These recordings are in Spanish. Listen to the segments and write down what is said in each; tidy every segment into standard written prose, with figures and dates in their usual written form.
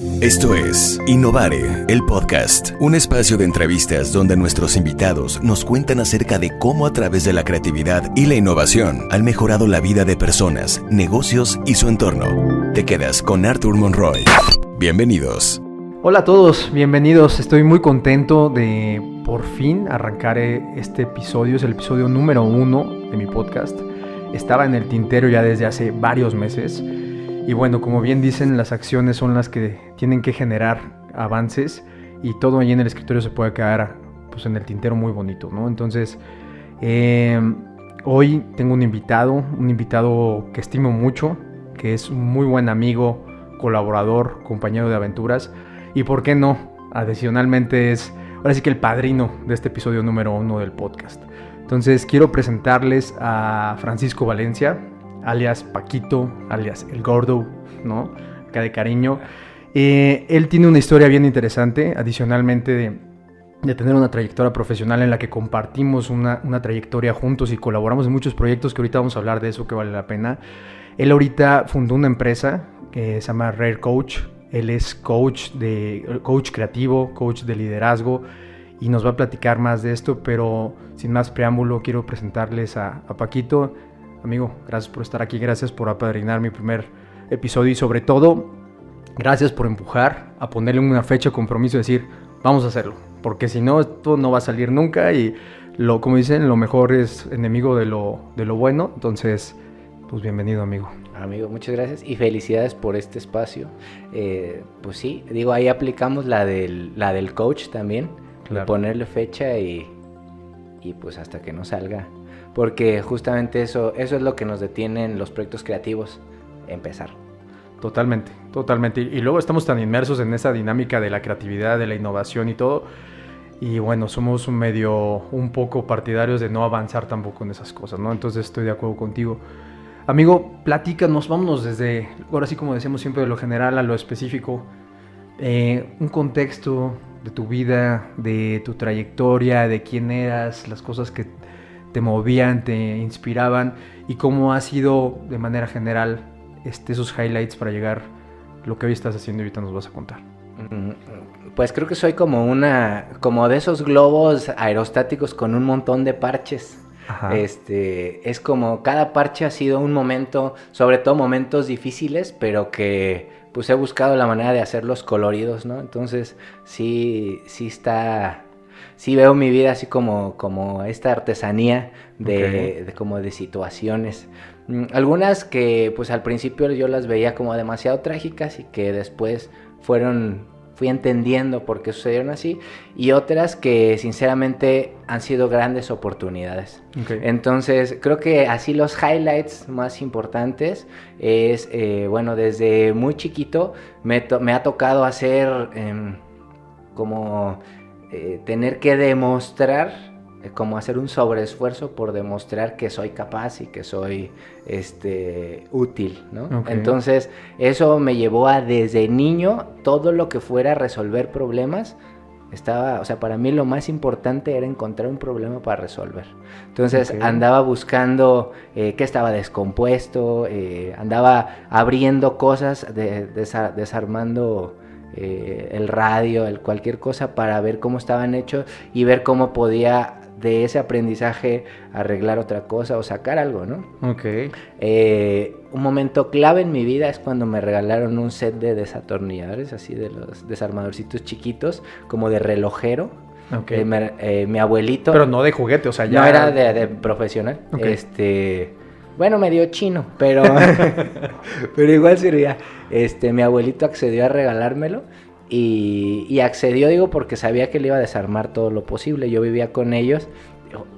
Esto es Innovare, el podcast, un espacio de entrevistas donde nuestros invitados nos cuentan acerca de cómo a través de la creatividad y la innovación han mejorado la vida de personas, negocios y su entorno. Te quedas con Arthur Monroy. Bienvenidos. Hola a todos, bienvenidos. Estoy muy contento de por fin arrancar este episodio. Es el episodio número 1 de mi podcast. Estaba en el tintero ya desde hace varios meses. Y bueno, como bien dicen, las acciones son las que tienen que generar avances. Y todo ahí en el escritorio se puede quedar pues, en el tintero muy bonito, ¿no? Entonces, hoy tengo un invitado que estimo mucho, que es un muy buen amigo, colaborador, compañero de aventuras. Y por qué no, adicionalmente es ahora sí que el padrino de este episodio número 1 del podcast. Entonces quiero presentarles a Francisco Valencia, alias Paquito, alias El Gordo, ¿no? Acá de cariño. Él tiene una historia bien interesante, adicionalmente de tener una trayectoria profesional en la que compartimos una trayectoria juntos y colaboramos en muchos proyectos que ahorita vamos a hablar de eso que vale la pena. Él ahorita fundó una empresa que se llama Rare Coach. Él es coach creativo, coach de liderazgo y nos va a platicar más de esto, pero sin más preámbulo quiero presentarles a Paquito. Amigo, gracias por estar aquí, gracias por apadrinar mi primer episodio y sobre todo, gracias por empujar a ponerle una fecha de compromiso y decir, vamos a hacerlo, porque si no, esto no va a salir nunca y como dicen, lo mejor es enemigo de lo bueno, entonces, pues bienvenido, amigo. Amigo, muchas gracias y felicidades por este espacio. Pues sí, digo, ahí aplicamos la del coach también, claro. De ponerle fecha y pues hasta que no salga. Porque justamente eso es lo que nos detiene en los proyectos creativos, empezar. Totalmente. Y luego estamos tan inmersos en esa dinámica de la creatividad, de la innovación y todo. Y bueno, somos un poco partidarios de no avanzar tampoco en esas cosas, ¿no? Entonces estoy de acuerdo contigo. Amigo, platícanos, vámonos desde, ahora sí como decíamos siempre, de lo general a lo específico. Un contexto de tu vida, de tu trayectoria, de quién eras, las cosas que te movían, te inspiraban y cómo ha sido de manera general esos highlights para llegar a lo que hoy estás haciendo y ahorita nos vas a contar. Pues creo que soy como de esos globos aerostáticos con un montón de parches. Ajá. Es como cada parche ha sido un momento, sobre todo momentos difíciles, pero que pues he buscado la manera de hacerlos coloridos, ¿no? Entonces sí veo mi vida así como esta artesanía de situaciones. Algunas que pues al principio yo las veía como demasiado trágicas y que después fui entendiendo por qué sucedieron así, y otras que sinceramente han sido grandes oportunidades. Okay. Entonces creo que así los highlights más importantes es, desde muy chiquito me ha tocado hacer tener que demostrar, como hacer un sobreesfuerzo por demostrar que soy capaz y que soy útil, ¿no? Okay. Entonces eso me llevó a desde niño todo lo que fuera resolver problemas para mí lo más importante era encontrar un problema para resolver. Entonces andaba buscando qué estaba descompuesto, andaba abriendo cosas, desarmando el radio, cualquier cosa para ver cómo estaban hechos y ver cómo podía de ese aprendizaje arreglar otra cosa o sacar algo, ¿no? Okay. Un momento clave en mi vida es cuando me regalaron un set de desatornilladores, así de los desarmadorcitos chiquitos, como de relojero. Okay. Mi abuelito... Pero no de juguete, o sea, ya... No era de profesional. Okay. Bueno, medio chino, pero igual servía. Mi abuelito accedió a regalármelo y accedió, digo, porque sabía que le iba a desarmar todo lo posible. Yo vivía con ellos,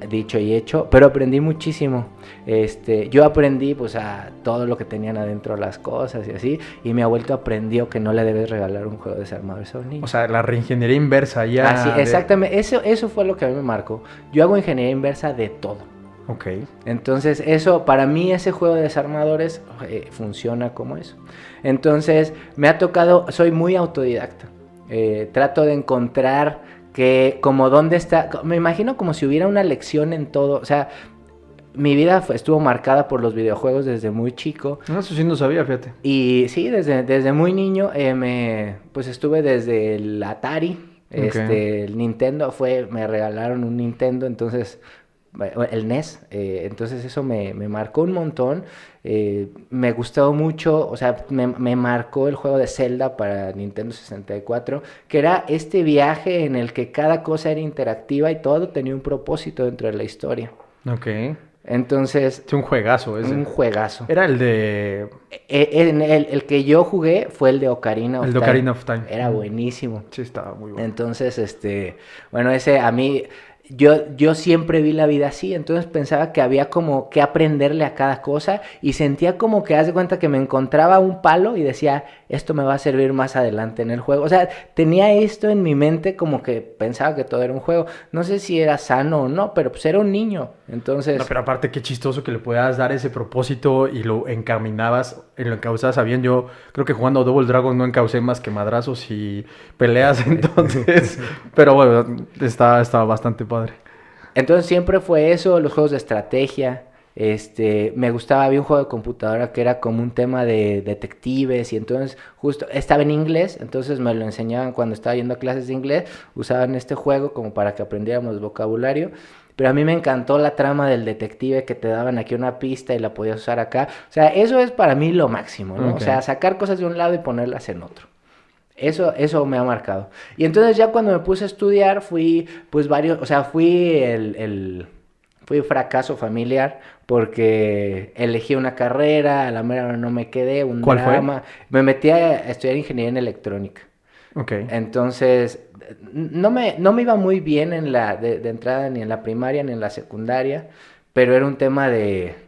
dicho y hecho, pero aprendí muchísimo. Yo aprendí pues a todo lo que tenían adentro las cosas y así, y mi abuelito aprendió que no le debes regalar un juego desarmador a esos niños. O sea, la reingeniería inversa ya... Así, exactamente, eso fue lo que a mí me marcó. Yo hago ingeniería inversa de todo. Okay. Entonces para mí ese juego de desarmadores funciona como eso. Entonces me ha tocado, soy muy autodidacta, trato de encontrar que como dónde está, me imagino como si hubiera una lección en todo, o sea, mi vida estuvo marcada por los videojuegos desde muy chico. No, eso sí no sabía, fíjate. Y sí, desde muy niño pues estuve desde el Atari, el Nintendo me regalaron un Nintendo, entonces, el NES, entonces eso me marcó un montón. Me gustó mucho, o sea, me marcó el juego de Zelda para Nintendo 64, que era este viaje en el que cada cosa era interactiva y todo tenía un propósito dentro de la historia. Ok. Entonces... Es un juegazo ese. Un juegazo. Era el de... El que yo jugué fue el de Ocarina of Time. El de Ocarina of Time. Era buenísimo. Sí, estaba muy bueno. Entonces, bueno, ese a mí... Yo siempre vi la vida así, entonces pensaba que había como que aprenderle a cada cosa y sentía como que, haz de cuenta que me encontraba un palo y decía, esto me va a servir más adelante en el juego. O sea, tenía esto en mi mente como que pensaba que todo era un juego. No sé si era sano o no, pero pues era un niño, entonces... No, pero aparte qué chistoso que le puedas dar ese propósito y lo encaminabas, lo encauzabas a bien. Yo creo que jugando Double Dragon no encaucé más que madrazos y peleas, entonces... Pero bueno, estaba bastante padre. Entonces siempre fue eso, los juegos de estrategia, me gustaba, había un juego de computadora que era como un tema de detectives y entonces justo estaba en inglés, entonces me lo enseñaban cuando estaba yendo a clases de inglés, usaban este juego como para que aprendiéramos vocabulario, pero a mí me encantó la trama del detective que te daban aquí una pista y la podías usar acá, o sea, eso es para mí lo máximo, ¿no? Okay. O sea, sacar cosas de un lado y ponerlas en otro. Eso me ha marcado. Y entonces ya cuando me puse a estudiar fui fracaso familiar porque elegí una carrera, a la mera hora no me quedé, un ¿Cuál drama. fue? Me metí a estudiar ingeniería en electrónica. Okay. Entonces no me iba muy bien de entrada ni en la primaria ni en la secundaria, pero era un tema de...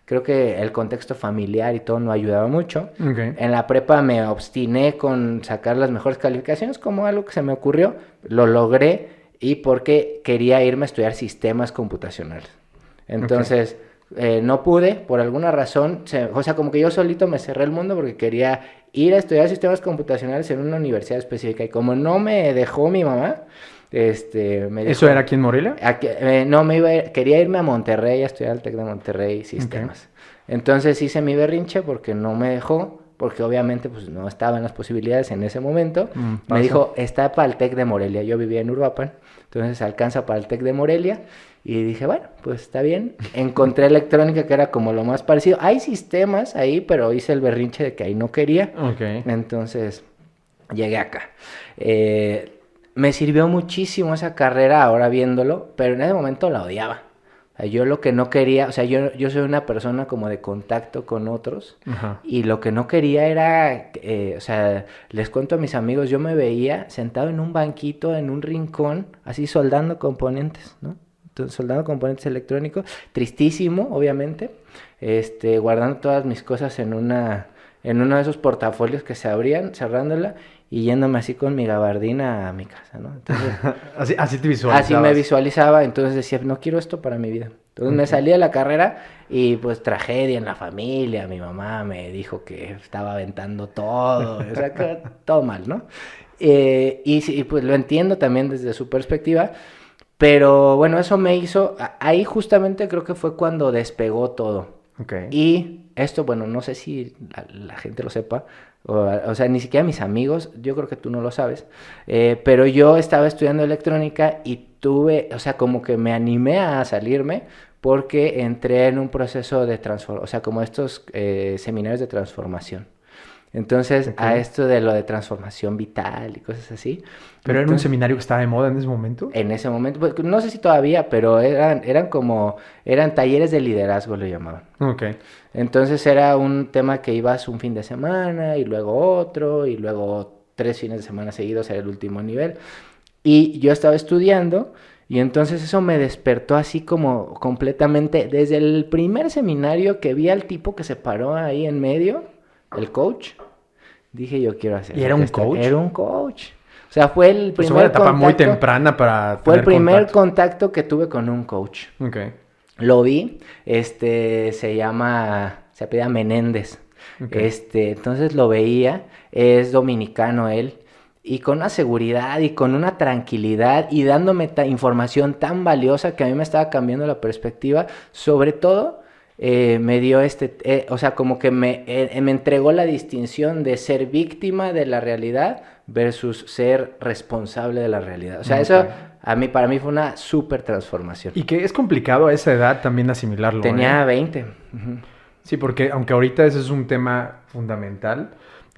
Creo que el contexto familiar y todo no ayudaba mucho. Okay. En la prepa me obstiné con sacar las mejores calificaciones como algo que se me ocurrió. Lo logré y porque quería irme a estudiar sistemas computacionales. Entonces, no pude, por alguna razón. O sea, como que yo solito me cerré el mundo porque quería ir a estudiar sistemas computacionales en una universidad específica. Y como no me dejó mi mamá... me dijo, ¿eso era aquí en Morelia? Quería irme a Monterrey a estudiar al TEC de Monterrey Sistemas. Okay. Entonces hice mi berrinche porque no me dejó, porque obviamente pues no estaban las posibilidades en ese momento. Me dijo, está para el TEC de Morelia. Yo vivía en Uruapan, entonces alcanza para el TEC de Morelia. Y dije, bueno, pues está bien. Encontré electrónica que era como lo más parecido. Hay sistemas ahí, pero hice el berrinche de que ahí no quería. Okay. Entonces llegué acá. Me sirvió muchísimo esa carrera ahora viéndolo, pero en ese momento la odiaba. O sea, yo lo que no quería, o sea, yo soy una persona como de contacto con otros. Ajá. Y lo que no quería era, o sea, les cuento a mis amigos, yo me veía sentado en un banquito, en un rincón, así soldando componentes, ¿no? Entonces, soldando componentes electrónicos, tristísimo, obviamente, guardando todas mis cosas en uno de esos portafolios que se abrían, cerrándola, y yéndome así con mi gabardina a mi casa, ¿no? Entonces, así te visualizabas. Así me visualizaba, entonces decía, no quiero esto para mi vida. Entonces me salí de la carrera y pues tragedia en la familia, mi mamá me dijo que estaba aventando todo, o sea, que todo mal, ¿no? Y pues lo entiendo también desde su perspectiva, pero bueno, eso me hizo, ahí justamente creo que fue cuando despegó todo. Okay. Y esto, bueno, no sé si la gente lo sepa, o sea, ni siquiera mis amigos, yo creo que tú no lo sabes, pero yo estaba estudiando electrónica y tuve, o sea, como que me animé a salirme porque entré en un proceso de transformación, o sea, como estos seminarios de transformación. Entonces, okay, a esto de lo de transformación vital y cosas así. ¿Pero era un seminario que estaba de moda en ese momento? En ese momento, pues, no sé si todavía, pero eran talleres de liderazgo, lo llamaban. Okay. Entonces era un tema que ibas un fin de semana y luego otro y luego 3 fines de semana seguidos era el último nivel. Y yo estaba estudiando y entonces eso me despertó así como completamente. Desde el primer seminario que vi al tipo que se paró ahí en medio, el coach, dije yo quiero hacer. ¿Y era un coach? Era un coach. O sea, fue el primer pues fue una etapa muy temprana para fue el primer contacto que tuve con un coach. Okay. Lo vi, se apellida Menéndez. Okay. Entonces lo veía, es dominicano él, y con una seguridad y con una tranquilidad y dándome información tan valiosa que a mí me estaba cambiando la perspectiva. Sobre todo, me dio o sea, como que me entregó la distinción de ser víctima de la realidad versus ser responsable de la realidad. O sea, eso para mí fue una súper transformación. Y que es complicado a esa edad también asimilarlo. Tenía 20. Uh-huh. Sí, porque aunque ahorita ese es un tema fundamental,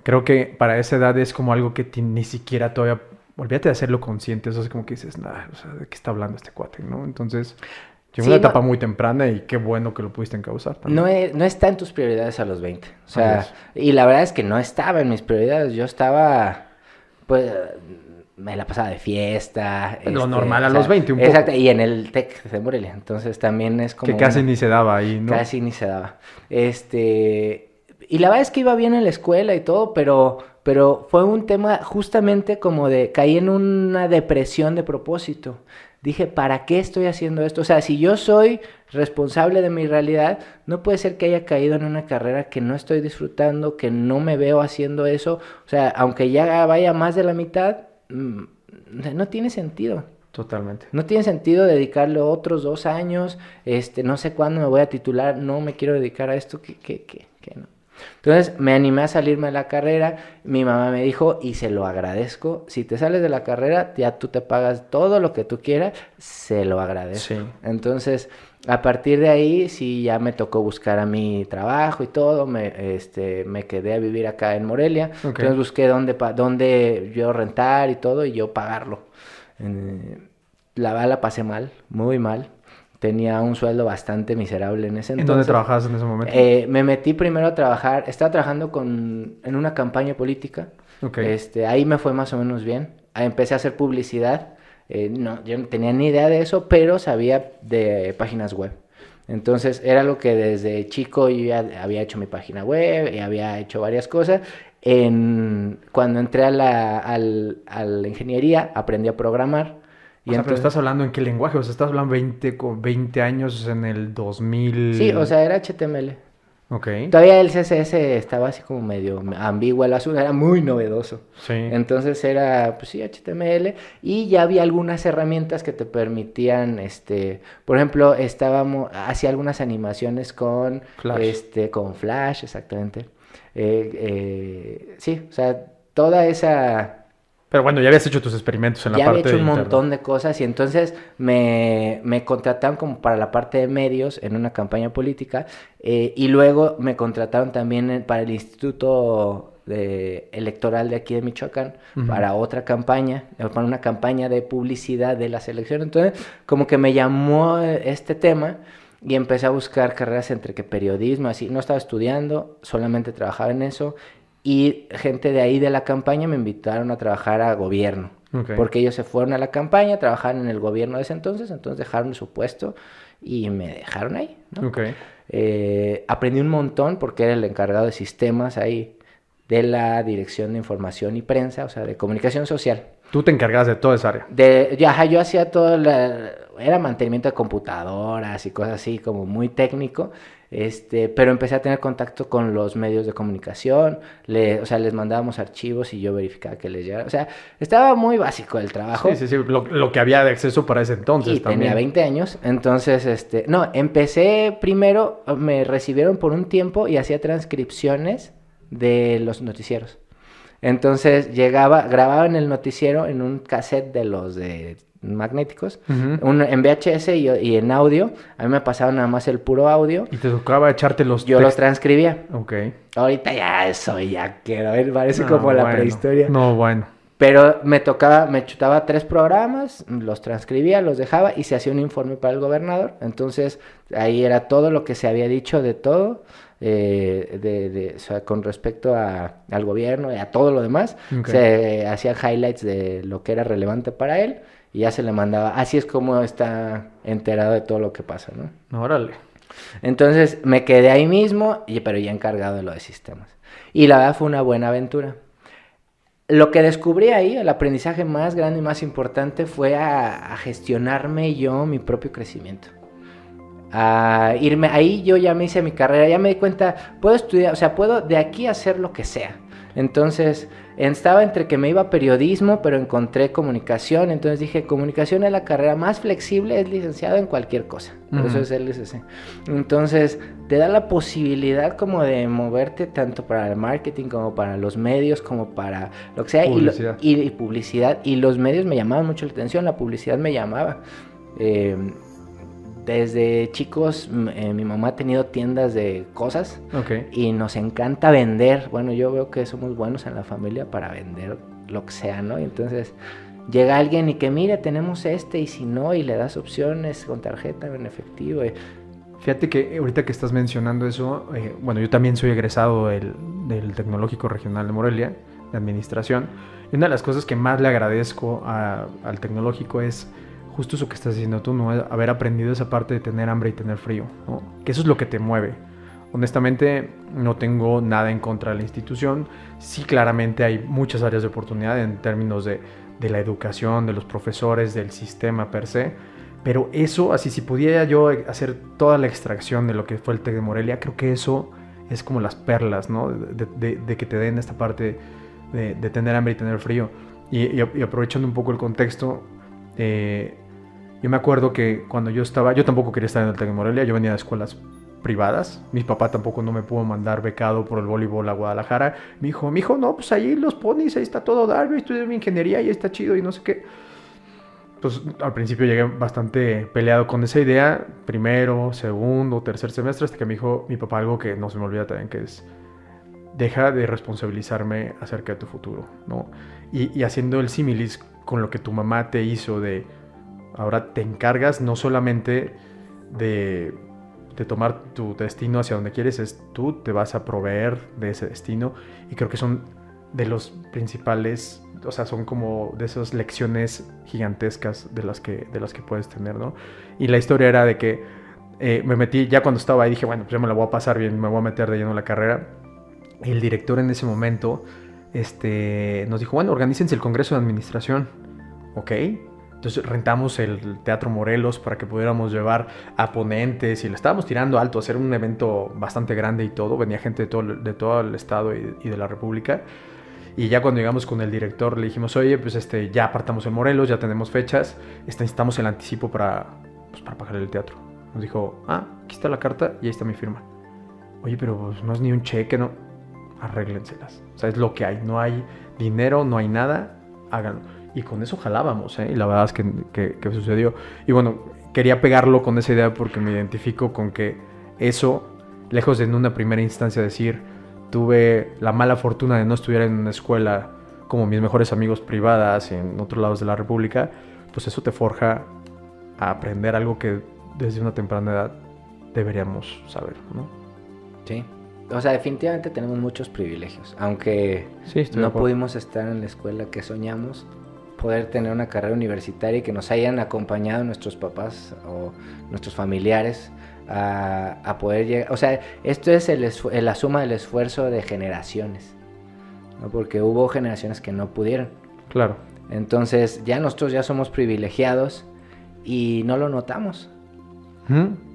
creo que para esa edad es como algo que ni siquiera todavía... Olvídate de hacerlo consciente, eso es como que dices, nada, o sea, ¿de qué está hablando este cuate, no? Entonces, llegó una etapa muy temprana y qué bueno que lo pudiste encauzar también. No está en tus prioridades a los 20. O sea, y la verdad es que no estaba en mis prioridades. Yo estaba, pues, me la pasaba de fiesta. Lo normal a los 20, un poco. Exacto, y en el TEC de Morelia. Entonces también es como... Que casi ni se daba ahí, ¿no? Casi ni se daba. Y la verdad es que iba bien en la escuela y todo, pero fue un tema justamente como de... Caí en una depresión de propósito. Dije, ¿para qué estoy haciendo esto? O sea, si yo soy responsable de mi realidad, no puede ser que haya caído en una carrera que no estoy disfrutando, que no me veo haciendo eso. O sea, aunque ya vaya más de la mitad, no tiene sentido. Totalmente. No tiene sentido dedicarle otros 2 años, no sé cuándo me voy a titular, no me quiero dedicar a esto, que no. Entonces me animé a salirme de la carrera, mi mamá me dijo, y se lo agradezco, si te sales de la carrera, ya tú te pagas todo lo que tú quieras, se lo agradezco. Sí. Entonces, a partir de ahí, sí, ya me tocó buscar a mi trabajo y todo, me quedé a vivir acá en Morelia, entonces busqué dónde yo rentar y todo, y yo pagarlo. La pasé mal, muy mal. Tenía un sueldo bastante miserable en ese entonces. ¿En dónde trabajabas en ese momento? Me metí primero a trabajar, estaba trabajando en una campaña política. Ahí me fue más o menos bien. Empecé a hacer publicidad. Yo no tenía ni idea de eso, pero sabía de páginas web. Entonces era lo que desde chico yo ya había hecho mi página web y había hecho varias cosas. Cuando entré a la ingeniería aprendí a programar. Pero ¿estás hablando en qué lenguaje? O sea, ¿estás hablando 20 años en el 2000? Sí, o sea, era HTML. Ok. Todavía el CSS estaba así como medio ambiguo, el azul era muy novedoso. Sí. Entonces era, pues sí, HTML. Y ya había algunas herramientas que te permitían, por ejemplo, hacía algunas animaciones con Flash. Con Flash, exactamente. Sí, o sea, toda esa... Pero bueno, ya habías hecho tus experimentos en la parte de Ya había hecho un montón de cosas y entonces me contrataron como para la parte de medios en una campaña política y luego me contrataron también para el Instituto Electoral de aquí de Michoacán para otra campaña, para una campaña de publicidad de las elecciones. Entonces como que me llamó este tema y empecé a buscar carreras entre que periodismo, así. No estaba estudiando, solamente trabajaba en eso. Y gente de ahí de la campaña me invitaron a trabajar a gobierno. Porque ellos se fueron a la campaña, trabajaron en el gobierno de ese entonces dejaron su puesto y me dejaron ahí, ¿no? Aprendí un montón porque era el encargado de sistemas ahí de la Dirección de Información y Prensa, o sea, de comunicación social. Tú te encargabas de toda esa área. Yo hacía todo, era mantenimiento de computadoras y cosas así, como muy técnico, pero empecé a tener contacto con los medios de comunicación, o sea, les mandábamos archivos y yo verificaba que les llegara, o sea, estaba muy básico el trabajo. Sí, lo que había de acceso para ese entonces y también. Tenía 20 años, entonces, empecé primero, me recibieron por un tiempo y hacía transcripciones de los noticieros. Entonces grababa en el noticiero en un cassette de los de magnéticos, en VHS y en audio. A mí me pasaba nada más el puro audio. Y te tocaba echarte los Yo los transcribía. Ahorita ya quiero ver, parece como la prehistoria. No, bueno. Pero me chutaba 3 programas, los transcribía, los dejaba y se hacía un informe para el gobernador. Entonces ahí era todo lo que se había dicho de todo. O sea, con respecto al gobierno y a todo lo demás, se hacían highlights de lo que era relevante para él y ya se le mandaba. Así es como está enterado de todo lo que pasa, ¿no? Órale. Entonces me quedé ahí mismo, pero ya encargado de lo de sistemas. Y la verdad fue una buena aventura. Lo que descubrí ahí, el aprendizaje más grande y más importante fue a gestionarme yo mi propio crecimiento. A irme, ahí yo ya me hice mi carrera, ya me di cuenta, puedo estudiar, o sea, puedo de aquí hacer lo que sea. Entonces, estaba entre que me iba a periodismo, pero encontré comunicación, entonces dije, comunicación es la carrera más flexible, es licenciado en cualquier cosa, por eso es el LSC. Entonces, te da la posibilidad como de moverte tanto para el marketing, como para los medios, como para lo que sea, publicidad. Y publicidad, y los medios me llamaban mucho la atención, la publicidad me llamaba. Desde chicos, mi mamá ha tenido tiendas de cosas y nos encanta vender. Bueno, yo veo que somos buenos en la familia para vender lo que sea, ¿no? Y entonces llega alguien y que mire, tenemos y si no, y le das opciones con tarjeta, en efectivo. Fíjate que ahorita que estás mencionando eso, bueno, yo también soy egresado del Tecnológico Regional de Morelia, de Administración, y una de las cosas que más le agradezco al Tecnológico es justo eso que estás diciendo tú, ¿no? Haber aprendido esa parte de tener hambre y tener frío, ¿no? Que eso es lo que te mueve. Honestamente, no tengo nada en contra de la institución. Sí, claramente hay muchas áreas de oportunidad en términos de la educación, de los profesores, del sistema per se. Pero eso, así si pudiera yo hacer toda la extracción de lo que fue el TEC de Morelia, creo que eso es como las perlas, ¿no? De que te den esta parte de tener hambre y tener frío. Y aprovechando un poco el contexto, yo me acuerdo que cuando yo tampoco quería estar en el TEC de Morelia, yo venía de escuelas privadas, mi papá tampoco no me pudo mandar becado por el voleibol a Guadalajara, me dijo, mijo, no, pues ahí los ponis, ahí está todo dar, yo estudié mi ingeniería y ahí está chido y no sé qué. Pues al principio llegué bastante peleado con esa idea, primero, segundo, tercer semestre, hasta que me dijo mi papá algo que no se me olvida también, que es, deja de responsabilizarme acerca de tu futuro, ¿no? Y haciendo el símilis con lo que tu mamá te hizo de, ahora te encargas no solamente de tomar tu destino hacia donde quieres, es tú te vas a proveer de ese destino, y creo que son de los principales, o sea, son como de esas lecciones gigantescas de las que puedes tener, ¿no? Y la historia era de que me metí, ya cuando estaba ahí dije, bueno, pues ya me la voy a pasar bien, me voy a meter de lleno en la carrera. El director en ese momento nos dijo, bueno, organícense el Congreso de Administración, ¿ok? Entonces rentamos el Teatro Morelos para que pudiéramos llevar a ponentes y le estábamos tirando alto, hacer un evento bastante grande y todo. Venía gente de todo el estado y de la república. Y ya cuando llegamos con el director le dijimos, oye, pues ya apartamos en Morelos, ya tenemos fechas, necesitamos el anticipo para pagar el teatro. Nos dijo, aquí está la carta y ahí está mi firma. Oye, pero pues, no es ni un cheque, no. Arréglenselas. O sea, es lo que hay. No hay dinero, no hay nada, háganlo. Y con eso jalábamos, y la verdad es que sucedió. Y bueno, quería pegarlo con esa idea porque me identifico con que eso, lejos de en una primera instancia decir, tuve la mala fortuna de no estudiar en una escuela como mis mejores amigos privadas en otros lados de la república, pues eso te forja a aprender algo que desde una temprana edad deberíamos saber, ¿no? Sí. O sea, definitivamente tenemos muchos privilegios. Aunque no pudimos estar en la escuela que soñamos, poder tener una carrera universitaria y que nos hayan acompañado nuestros papás o nuestros familiares a poder llegar. O sea, esto es la suma del esfuerzo de generaciones, ¿no? Porque hubo generaciones que no pudieron. Claro. Entonces, nosotros ya somos privilegiados y no lo notamos.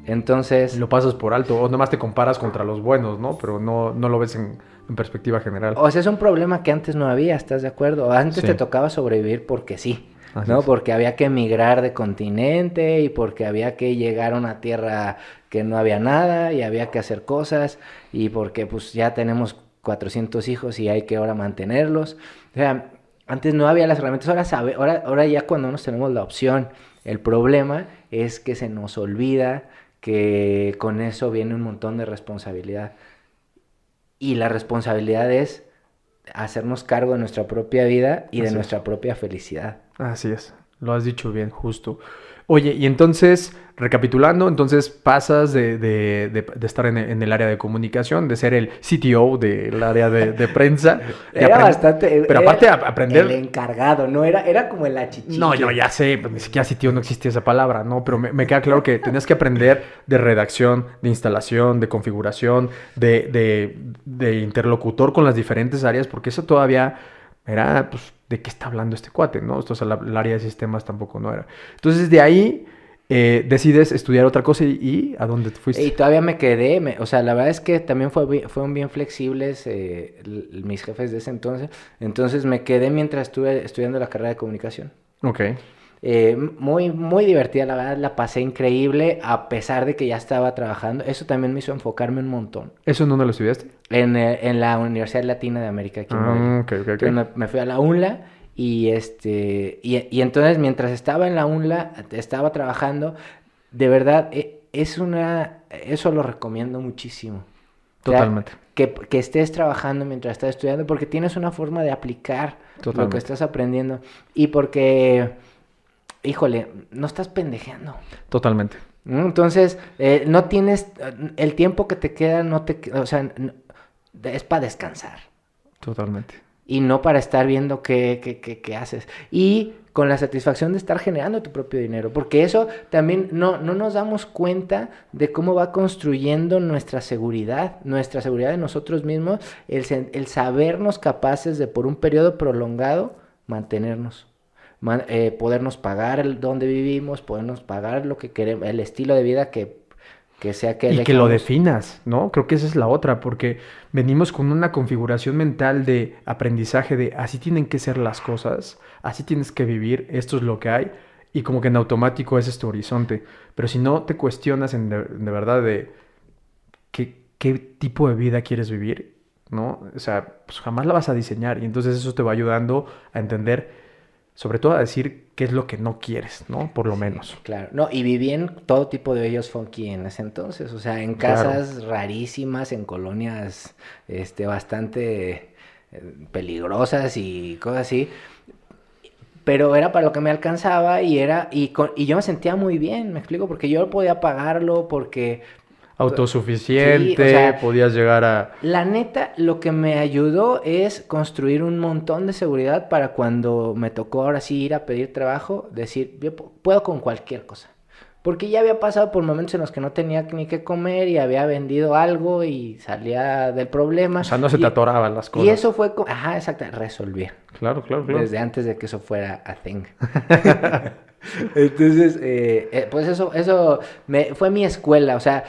Entonces lo pasas por alto o nomás te comparas contra los buenos, ¿no? Pero no lo ves en perspectiva general. O sea, es un problema que antes no había, ¿estás de acuerdo? Antes te tocaba sobrevivir porque sí, ¿no? Porque había que emigrar de continente y porque había que llegar a una tierra que no había nada y había que hacer cosas y porque pues ya tenemos 400 hijos y hay que ahora mantenerlos. O sea, antes no había las herramientas, ahora ya cuando nos tenemos la opción. El problema es que se nos olvida que con eso viene un montón de responsabilidad. Y la responsabilidad es hacernos cargo de nuestra propia vida y de nuestra propia felicidad. Así es, lo has dicho bien, justo. Oye, y entonces, recapitulando, entonces pasas de estar en el área de comunicación, de ser el CTO del área de prensa. Era bastante... Pero aparte aprender... El encargado, ¿no? Era como el achichique. No, yo ya sé, pues ni siquiera CTO no existía esa palabra, ¿no? Pero me queda claro que tenías que aprender de redacción, de instalación, de configuración, de interlocutor con las diferentes áreas, porque eso todavía era, pues, ¿de qué está hablando este cuate, no? Esto, o sea, el área de sistemas tampoco no era. Entonces, de ahí decides estudiar otra cosa y ¿a dónde te fuiste? Y todavía me quedé, o sea, la verdad es que también fueron bien flexibles mis jefes de ese entonces me quedé mientras estuve estudiando la carrera de comunicación. Ok. Muy, muy divertida, la verdad, la pasé increíble a pesar de que ya estaba trabajando. Eso también me hizo enfocarme un montón. ¿Eso en dónde lo estudiaste? En la Universidad Latina de América, aquí en Morelia. Ok. Entonces me fui a la UNLA y entonces mientras estaba en la UNLA, estaba trabajando, de verdad, eso lo recomiendo muchísimo. Totalmente. O sea, que estés trabajando mientras estás estudiando porque tienes una forma de aplicar lo que estás aprendiendo y porque, híjole, no estás pendejeando. Totalmente. Entonces, no tienes, el tiempo que te queda, o sea, es para descansar. Totalmente. Y no para estar viendo qué haces. Y con la satisfacción de estar generando tu propio dinero. Porque eso también no nos damos cuenta de cómo va construyendo nuestra seguridad de nosotros mismos, el sabernos capaces de por un periodo prolongado mantenernos. Podernos pagar donde vivimos, podernos pagar lo que queremos, el estilo de vida que sea que y que lo definas, ¿no? Creo que esa es la otra, porque venimos con una configuración mental de aprendizaje de así tienen que ser las cosas, así tienes que vivir, esto es lo que hay, y como que en automático ese es tu horizonte. Pero si no te cuestionas de verdad de qué tipo de vida quieres vivir, ¿no? O sea, pues jamás la vas a diseñar, y entonces eso te va ayudando a entender, sobre todo a decir qué es lo que no quieres, ¿no? Por lo menos. Claro. No, y viví en todo tipo de bellos funky en ese entonces. O sea, en casas rarísimas, en colonias bastante peligrosas y cosas así. Pero era para lo que me alcanzaba y yo me sentía muy bien, me explico, porque yo podía pagarlo, porque... Autosuficiente, sí, o sea, podías llegar a... La neta, lo que me ayudó es construir un montón de seguridad para cuando me tocó ahora sí ir a pedir trabajo, decir, yo puedo con cualquier cosa. Porque ya había pasado por momentos en los que no tenía ni qué comer y había vendido algo y salía del problema. O sea, no se te atoraban las cosas. Y eso fue, ajá, exacto, resolví. Claro. Desde antes de que eso fuera a thing. Entonces, pues eso fue mi escuela, o sea...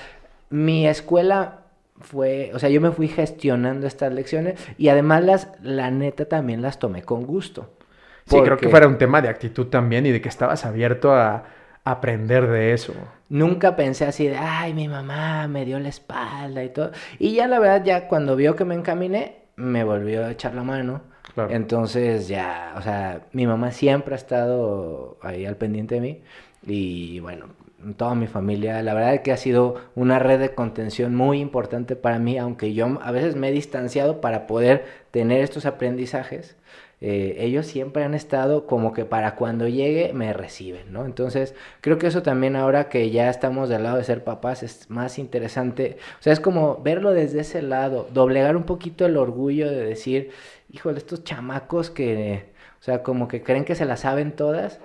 Mi escuela fue, o sea, yo me fui gestionando estas lecciones y además la neta también las tomé con gusto. Sí, creo que fuera un tema de actitud también y de que estabas abierto a aprender de eso. Nunca pensé así de, ay, mi mamá me dio la espalda y todo. Y ya la verdad, ya cuando vio que me encaminé, me volvió a echar la mano. Claro. Entonces ya, o sea, mi mamá siempre ha estado ahí al pendiente de mí y bueno... toda mi familia, la verdad es que ha sido una red de contención muy importante para mí, aunque yo a veces me he distanciado para poder tener estos aprendizajes, ellos siempre han estado como que para cuando llegue me reciben, ¿no? Entonces creo que eso también ahora que ya estamos del lado de ser papás es más interesante, o sea, es como verlo desde ese lado, doblegar un poquito el orgullo de decir, híjole, estos chamacos que, o sea, como que creen que se las saben todas.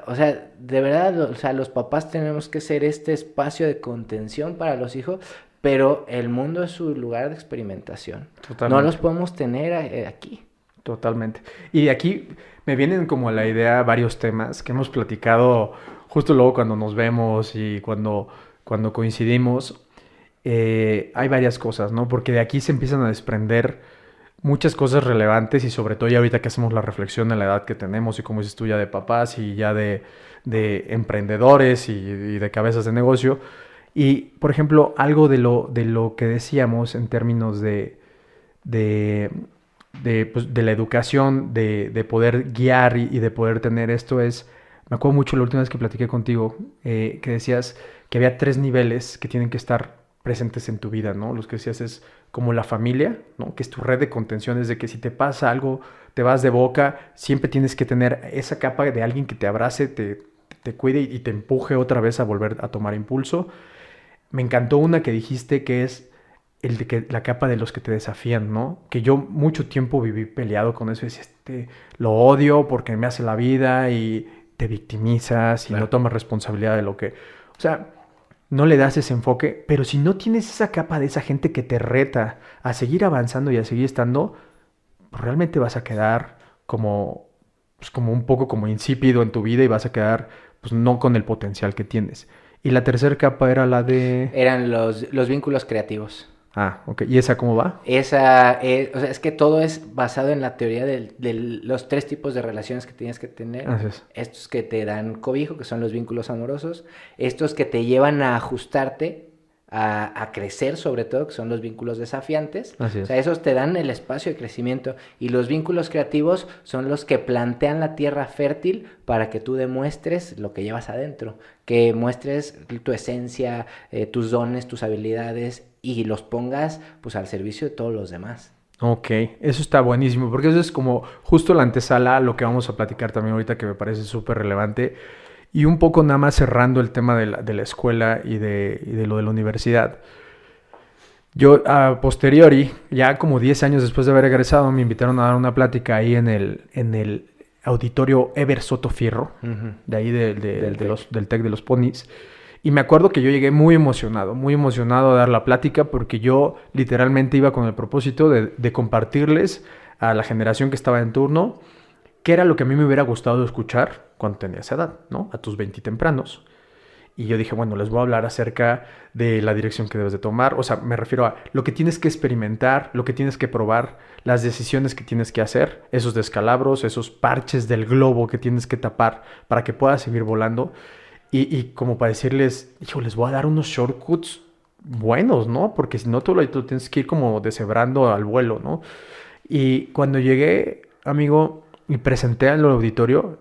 O sea, de verdad, o sea, los papás tenemos que ser este espacio de contención para los hijos, pero el mundo es su lugar de experimentación. Totalmente. No los podemos tener aquí. Totalmente. Y de aquí me vienen como a la idea varios temas que hemos platicado justo luego cuando nos vemos y cuando coincidimos. Hay varias cosas, ¿no? Porque de aquí se empiezan a desprender muchas cosas relevantes y sobre todo ya ahorita que hacemos la reflexión de la edad que tenemos y como dices tú ya de papás y ya de emprendedores y de cabezas de negocio. Y, por ejemplo, algo de lo que decíamos en términos de la educación, de poder guiar y de poder tener esto es... Me acuerdo mucho la última vez que platiqué contigo que decías que había 3 niveles que tienen que estar presentes en tu vida, ¿no? Los que decías es como la familia, ¿no? Que es tu red de contención, es de que si te pasa algo, te vas de boca, siempre tienes que tener esa capa de alguien que te abrace, te cuide y te empuje otra vez a volver a tomar impulso. Me encantó una que dijiste que es la capa de los que te desafían, ¿no? Que yo mucho tiempo viví peleado con eso, decía, lo odio porque me hace la vida y te victimizas y no tomas responsabilidad de lo que... O sea... No le das ese enfoque, pero si no tienes esa capa de esa gente que te reta a seguir avanzando y a seguir estando, pues realmente vas a quedar como pues como un poco como insípido en tu vida y vas a quedar pues no con el potencial que tienes. Y la tercera capa era la de... Eran los vínculos creativos. Ah, ok. ¿Y esa cómo va? Esa, o sea, es que todo es basado en la teoría de los 3 tipos de relaciones que tienes que tener. Así es. Estos que te dan cobijo, que son los vínculos amorosos. Estos que te llevan a ajustarte, a crecer sobre todo, que son los vínculos desafiantes. Así es. O sea, esos te dan el espacio de crecimiento. Y los vínculos creativos son los que plantean la tierra fértil para que tú demuestres lo que llevas adentro. Que muestres tu esencia, tus dones, tus habilidades y los pongas pues al servicio de todos los demás. Ok, eso está buenísimo, porque eso es como justo la antesala a lo que vamos a platicar también ahorita, que me parece súper relevante. Y un poco nada más cerrando el tema de la escuela y de lo de la universidad. Yo a posteriori, ya como 10 años después de haber egresado, me invitaron a dar una plática ahí en el auditorio Ever Soto Fierro, de ahí del TEC de los Ponis. Y me acuerdo que yo llegué muy emocionado a dar la plática, porque yo literalmente iba con el propósito de compartirles a la generación que estaba en turno qué era lo que a mí me hubiera gustado escuchar cuando tenía esa edad, ¿no? A tus 20 tempranos. Y yo dije, bueno, les voy a hablar acerca de la dirección que debes de tomar. O sea, me refiero a lo que tienes que experimentar, lo que tienes que probar, las decisiones que tienes que hacer, esos descalabros, esos parches del globo que tienes que tapar para que puedas seguir volando. Y como para decirles, hijo, les voy a dar unos shortcuts buenos, ¿no? Porque si no, tú tienes que ir como deshebrando al vuelo, ¿no? Y cuando llegué, amigo, y presenté al auditorio,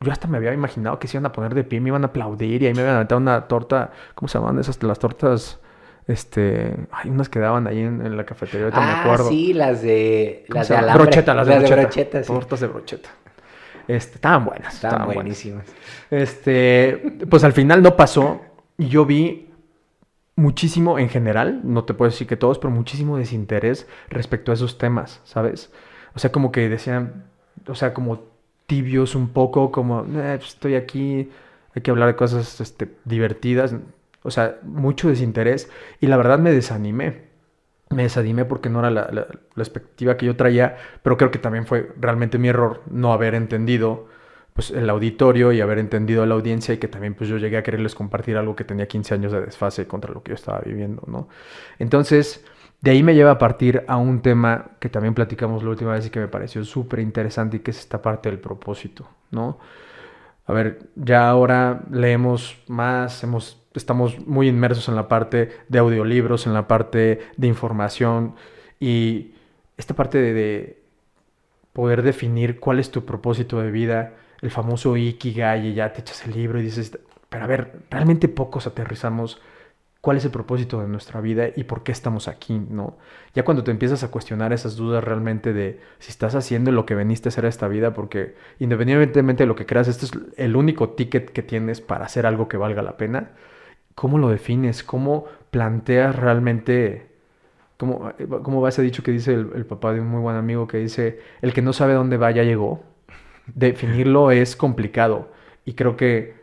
yo hasta me había imaginado que se iban a poner de pie, me iban a aplaudir y ahí me iban a meter una torta, ¿cómo se llaman esas? Las tortas, hay unas que daban ahí en la cafetería, ahorita me acuerdo. Sí, las de alambre. Brocheta, las de brocheta, sí. Tortas de brocheta. Estaban buenas. Estaban buenísimas. Pues al final no pasó y yo vi muchísimo en general, no te puedo decir que todos, pero muchísimo desinterés respecto a esos temas, ¿sabes? O sea, como que decían, o sea, como tibios un poco, como, pues estoy aquí, hay que hablar de cosas divertidas, o sea, mucho desinterés y la verdad me desanimé. Porque no era la expectativa que yo traía, pero creo que también fue realmente mi error no haber entendido pues el auditorio y haber entendido a la audiencia, y que también pues yo llegué a quererles compartir algo que tenía 15 años de desfase contra lo que yo estaba viviendo, ¿no? Entonces, de ahí me lleva a partir a un tema que también platicamos la última vez y que me pareció súper interesante, y que es esta parte del propósito, ¿no? A ver, ya ahora leemos más, estamos muy inmersos en la parte de audiolibros, en la parte de información, y esta parte de poder definir cuál es tu propósito de vida, el famoso Ikigai, y ya te echas el libro y dices, pero a ver, realmente pocos aterrizamos cuál es el propósito de nuestra vida y por qué estamos aquí, ¿no? Ya cuando te empiezas a cuestionar esas dudas realmente de si estás haciendo lo que veniste a hacer a esta vida, porque independientemente de lo que creas, este es el único ticket que tienes para hacer algo que valga la pena. ¿Cómo lo defines? ¿Cómo planteas realmente? ¿Cómo va ese dicho que dice el papá de un muy buen amigo, que dice, el que no sabe dónde va ya llegó? Definirlo es complicado, y creo que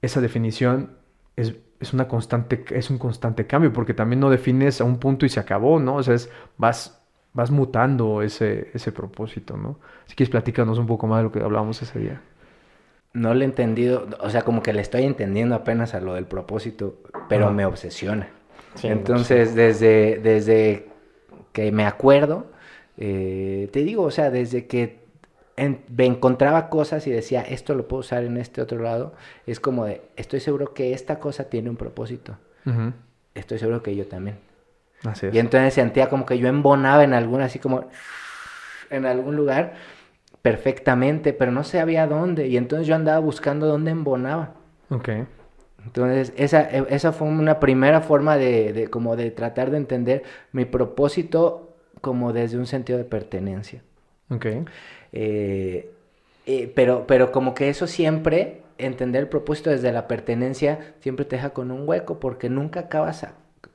esa definición es un constante cambio, porque también no defines a un punto y se acabó, ¿no? O sea, vas mutando ese propósito, ¿no? Si quieres, platícanos un poco más de lo que hablábamos ese día. No le he entendido, o sea, como que le estoy entendiendo apenas a lo del propósito, pero me obsesiona. Sí, entonces, desde que me acuerdo, te digo, o sea, desde que me encontraba cosas y decía, esto lo puedo usar en este otro lado, es como de, estoy seguro que esta cosa tiene un propósito. Uh-huh. Estoy seguro que yo también. Así es. Y entonces sentía como que yo embonaba en algún, así como en algún lugar perfectamente, pero no sabía dónde, y entonces yo andaba buscando dónde embonaba. Okay. Entonces esa fue una primera forma de como de tratar de entender mi propósito como desde un sentido de pertenencia. Okay. Pero como que eso siempre, entender el propósito desde la pertenencia, siempre te deja con un hueco, porque nunca acabas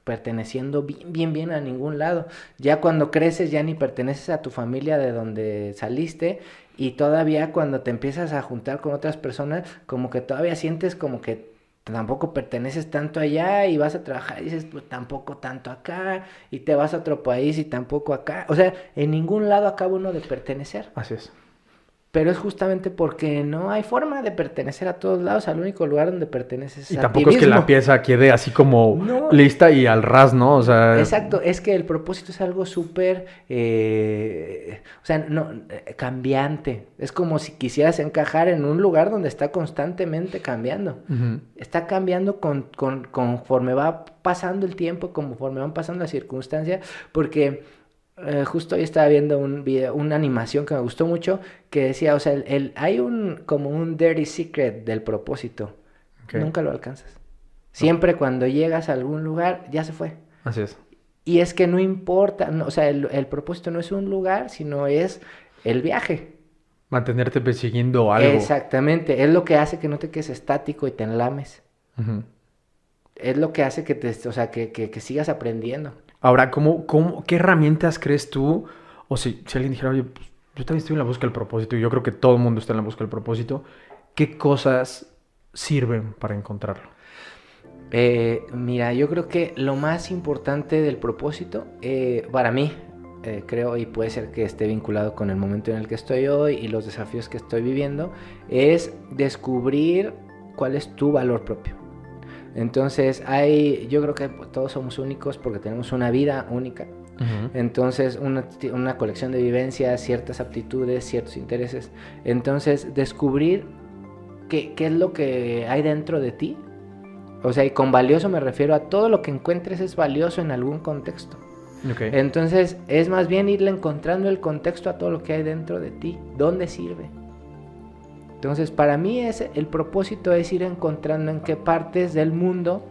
perteneciendo bien a ningún lado. Ya cuando creces ya ni perteneces a tu familia de donde saliste, y todavía cuando te empiezas a juntar con otras personas, como que todavía sientes como que tampoco perteneces tanto allá, y vas a trabajar y dices, pues tampoco tanto acá, y te vas a otro país y tampoco acá. O sea, en ningún lado acaba uno de pertenecer. Así es. Pero es justamente porque no hay forma de pertenecer a todos lados. Al único lugar donde perteneces y a tampoco ti es que mismo. la pieza quede así como lista y al ras, ¿no? O sea... Exacto, es que el propósito es algo súper, cambiante. Es como si quisieras encajar en un lugar donde está constantemente cambiando. Uh-huh. Está cambiando conforme va pasando el tiempo, conforme van pasando las circunstancias, porque justo hoy estaba viendo un video, una animación que me gustó mucho, que decía, o sea, hay como un dirty secret del propósito. Okay. Nunca lo alcanzas. Siempre cuando llegas a algún lugar, ya se fue. Así es. Y es que no importa, no, o sea, el propósito no es un lugar, sino es el viaje. Mantenerte persiguiendo algo. Exactamente, es lo que hace que no te quedes estático y te enlames. Uh-huh. Es lo que hace que sigas aprendiendo. Ahora, ¿qué herramientas crees tú? O si alguien dijera, oye, pues, yo también estoy en la búsqueda del propósito, y yo creo que todo el mundo está en la búsqueda del propósito, ¿qué cosas sirven para encontrarlo? Mira, yo creo que lo más importante del propósito, para mí, creo, y puede ser que esté vinculado con el momento en el que estoy hoy y los desafíos que estoy viviendo, es descubrir cuál es tu valor propio. Entonces, yo creo que todos somos únicos porque tenemos una vida única. Uh-huh. Entonces, una colección de vivencias, ciertas aptitudes, ciertos intereses. Entonces, descubrir qué es lo que hay dentro de ti. O sea, y con valioso me refiero a todo lo que encuentres es valioso en algún contexto. Okay. Entonces, es más bien irle encontrando el contexto a todo lo que hay dentro de ti. ¿Dónde sirve? Entonces, para mí el propósito es ir encontrando en qué partes del mundo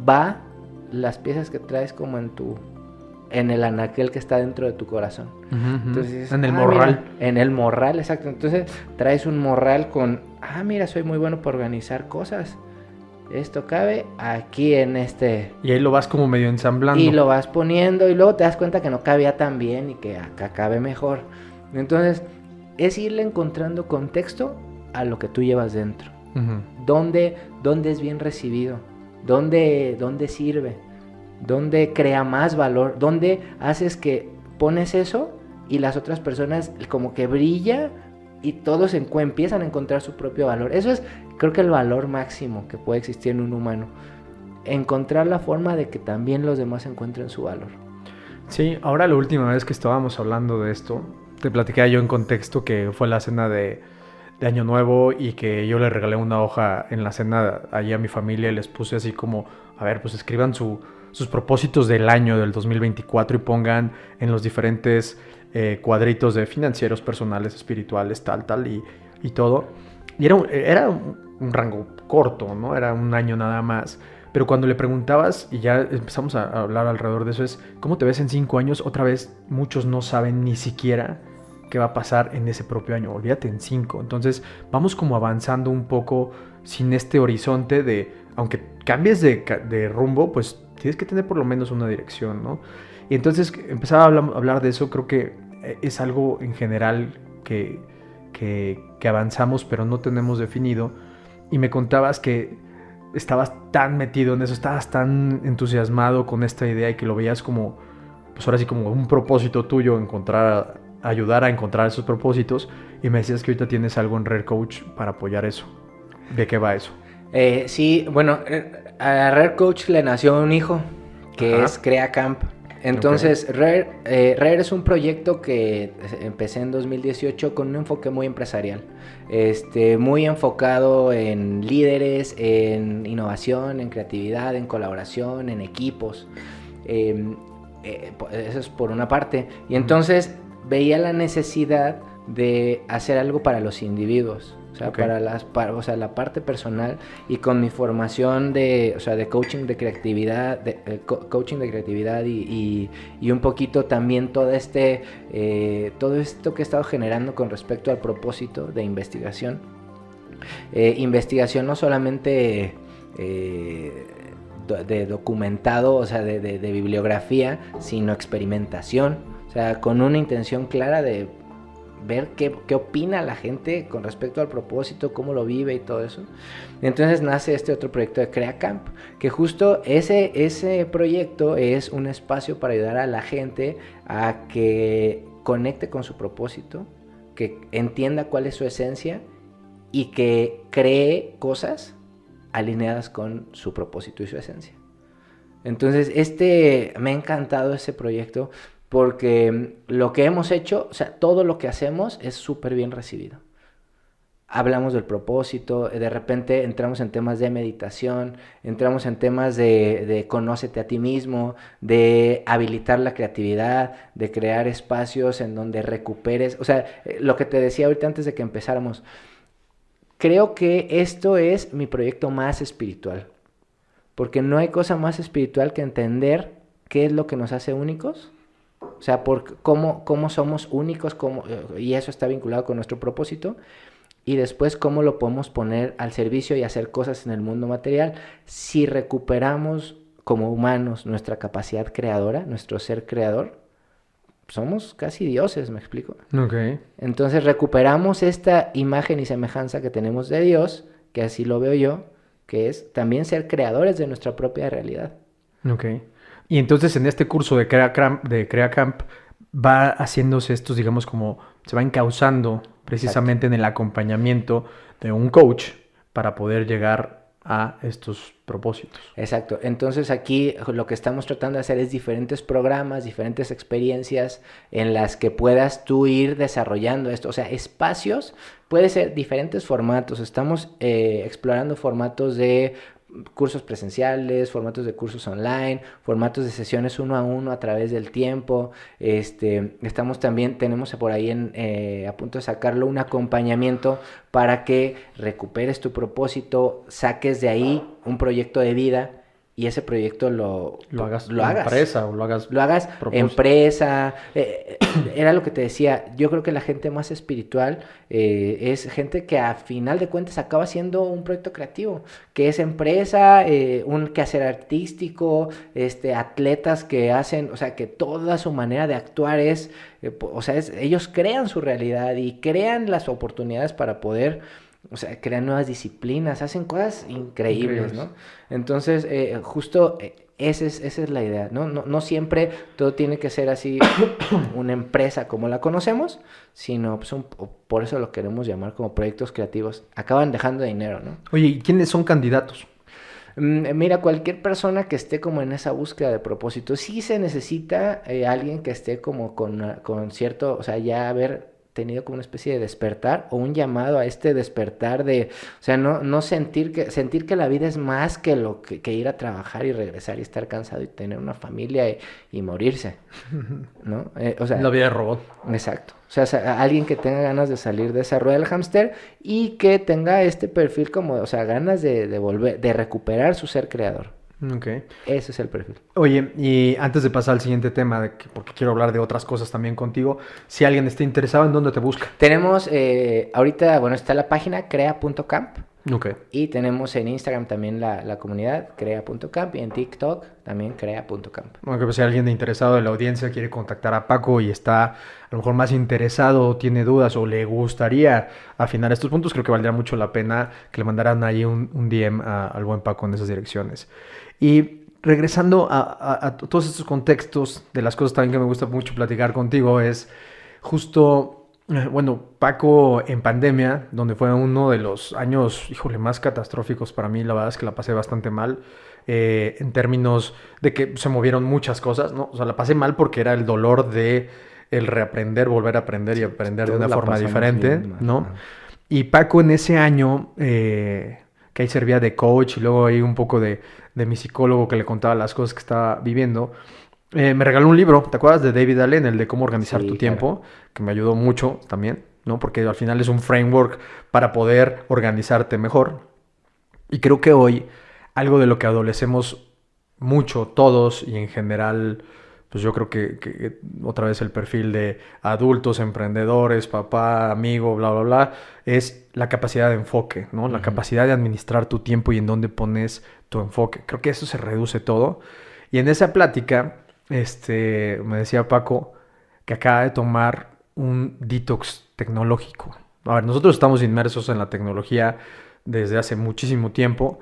va las piezas que traes como en el anaquel que está dentro de tu corazón. Uh-huh. Entonces, en el morral. Mira, en el morral, exacto. Entonces, traes un morral con, mira, soy muy bueno para organizar cosas. Esto cabe aquí en este... Y ahí lo vas como medio ensamblando. Y lo vas poniendo y luego te das cuenta que no cabía tan bien y que acá cabe mejor. Entonces, es irle encontrando contexto a lo que tú llevas dentro. Uh-huh. ¿Dónde es bien recibido? ¿Dónde sirve? ¿Dónde crea más valor? ¿Dónde haces que pones eso y las otras personas como que brilla y todos empiezan a encontrar su propio valor? Eso es, creo que el valor máximo que puede existir en un humano. Encontrar la forma de que también los demás encuentren su valor. Sí, ahora la última vez que estábamos hablando de esto, te platicaba yo en contexto que fue la cena de Año Nuevo y que yo le regalé una hoja en la cena allí a mi familia y les puse así como, a ver, pues escriban sus propósitos del año del 2024 y pongan en los diferentes cuadritos de financieros, personales, espirituales, tal y todo. Y era un rango corto, ¿no? Era un año nada más. Pero cuando le preguntabas, y ya empezamos a hablar alrededor de eso, es ¿cómo te ves en 5 años? Otra vez, muchos no saben ni siquiera qué va a pasar en ese propio año. Olvídate en 5. Entonces, vamos como avanzando un poco sin este horizonte de, aunque cambies de rumbo, pues tienes que tener por lo menos una dirección, ¿no? Y entonces, empezaba a hablar de eso. Creo que es algo en general que avanzamos, pero no tenemos definido. Y me contabas que estabas tan metido en eso, estabas tan entusiasmado con esta idea y que lo veías como, pues ahora sí como un propósito tuyo, ayudar a encontrar esos propósitos, y me decías que ahorita tienes algo en Rare Coach para apoyar eso. ¿De qué va eso? Sí, bueno, a Rare Coach le nació un hijo que es Crea Camp. Entonces, okay. Rare es un proyecto que empecé en 2018 con un enfoque muy empresarial. Muy enfocado en líderes, en innovación, en creatividad, en colaboración, en equipos. Eso es por una parte. Y entonces veía la necesidad de hacer algo para los individuos. O sea, okay. para la parte personal, y con mi formación de coaching de creatividad, y un poquito también todo esto que he estado generando con respecto al propósito de investigación. Investigación no solamente de documentado, o sea, de bibliografía, sino experimentación, o sea, con una intención clara de ver qué opina la gente con respecto al propósito, cómo lo vive y todo eso. Entonces nace este otro proyecto de Crea Camp, que justo ese proyecto es un espacio para ayudar a la gente a que conecte con su propósito, que entienda cuál es su esencia y que cree cosas alineadas con su propósito y su esencia. Entonces, me ha encantado ese proyecto porque lo que hemos hecho, o sea, todo lo que hacemos es súper bien recibido. Hablamos del propósito, de repente entramos en temas de meditación, entramos en temas de conócete a ti mismo, de habilitar la creatividad, de crear espacios en donde recuperes, o sea, lo que te decía ahorita antes de que empezáramos, creo que esto es mi proyecto más espiritual, porque no hay cosa más espiritual que entender qué es lo que nos hace únicos, o sea, cómo somos únicos, y eso está vinculado con nuestro propósito, y después cómo lo podemos poner al servicio y hacer cosas en el mundo material si recuperamos como humanos nuestra capacidad creadora, nuestro ser creador. Somos casi dioses, ¿me explico? Okay. Entonces recuperamos esta imagen y semejanza que tenemos de Dios, que así lo veo yo, que es también ser creadores de nuestra propia realidad. Ok. Y entonces en este curso de Crea Camp va haciéndose estos, digamos, como se va encauzando precisamente en el acompañamiento de un coach para poder llegar a estos propósitos. Exacto. Entonces aquí lo que estamos tratando de hacer es diferentes programas, diferentes experiencias en las que puedas tú ir desarrollando esto. O sea, espacios, puede ser diferentes formatos. Estamos explorando formatos de cursos presenciales, formatos de cursos online, formatos de sesiones 1 a 1 a través del tiempo. Tenemos por ahí a punto de sacarlo un acompañamiento para que recuperes tu propósito, saques de ahí un proyecto de vida y ese proyecto lo hagas empresa o lo hagas empresa. Era lo que te decía, yo creo que la gente más espiritual es gente que a final de cuentas acaba siendo un proyecto creativo, que es empresa, un quehacer artístico, atletas que hacen, o sea, que toda su manera de actuar es, ellos crean su realidad y crean las oportunidades para poder, o sea, crean nuevas disciplinas, hacen cosas increíbles, ¿no? Entonces, justo esa es la idea, ¿no? No siempre todo tiene que ser así una empresa como la conocemos, sino pues, por eso lo queremos llamar como proyectos creativos. Acaban dejando dinero, ¿no? Oye, ¿y quiénes son candidatos? Mira, cualquier persona que esté como en esa búsqueda de propósito, sí se necesita alguien que esté como con cierto, o sea, ya haber tenido como una especie de despertar o un llamado a este despertar de, o sea, no sentir que la vida es más que lo que ir a trabajar y regresar y estar cansado y tener una familia y morirse, ¿no? La vida de robot. Exacto. O sea, alguien que tenga ganas de salir de esa rueda del hámster y que tenga este perfil como, o sea, ganas de volver, de recuperar su ser creador. Okay. Ese es el perfil. Oye, y antes de pasar al siguiente tema, porque quiero hablar de otras cosas también contigo, si alguien está interesado, ¿en dónde te busca? Tenemos, ahorita, está la página crea.camp. Okay. Y tenemos en Instagram también la comunidad, crea.camp, y en TikTok también crea.camp. Bueno, pues si alguien interesado de la audiencia quiere contactar a Paco y está a lo mejor más interesado, tiene dudas o le gustaría afinar estos puntos, creo que valdría mucho la pena que le mandaran ahí un DM al buen Paco en esas direcciones. Y regresando a todos estos contextos, de las cosas también que me gusta mucho platicar contigo, es justo... Bueno, Paco en pandemia, donde fue uno de los años, más catastróficos para mí, la verdad es que la pasé bastante mal, en términos de que se movieron muchas cosas, ¿no? O sea, la pasé mal porque era el dolor de el reaprender, volver a aprender y aprender de una forma diferente, bien, ¿no? Y Paco en ese año, que ahí servía de coach y luego ahí un poco de mi psicólogo que le contaba las cosas que estaba viviendo, me regaló un libro, ¿te acuerdas? De David Allen, el de cómo organizar tu tiempo, que me ayudó mucho también, ¿no? Porque al final es un framework para poder organizarte mejor. Y creo que hoy, algo de lo que adolecemos mucho todos y en general, pues yo creo que otra vez el perfil de adultos, emprendedores, papá, amigo, bla, bla, bla, es la capacidad de enfoque, ¿no? La capacidad de administrar tu tiempo y en dónde pones tu enfoque. Creo que eso se reduce todo. Y en esa plática... me decía Paco que acaba de tomar un detox tecnológico. A ver, nosotros estamos inmersos en la tecnología desde hace muchísimo tiempo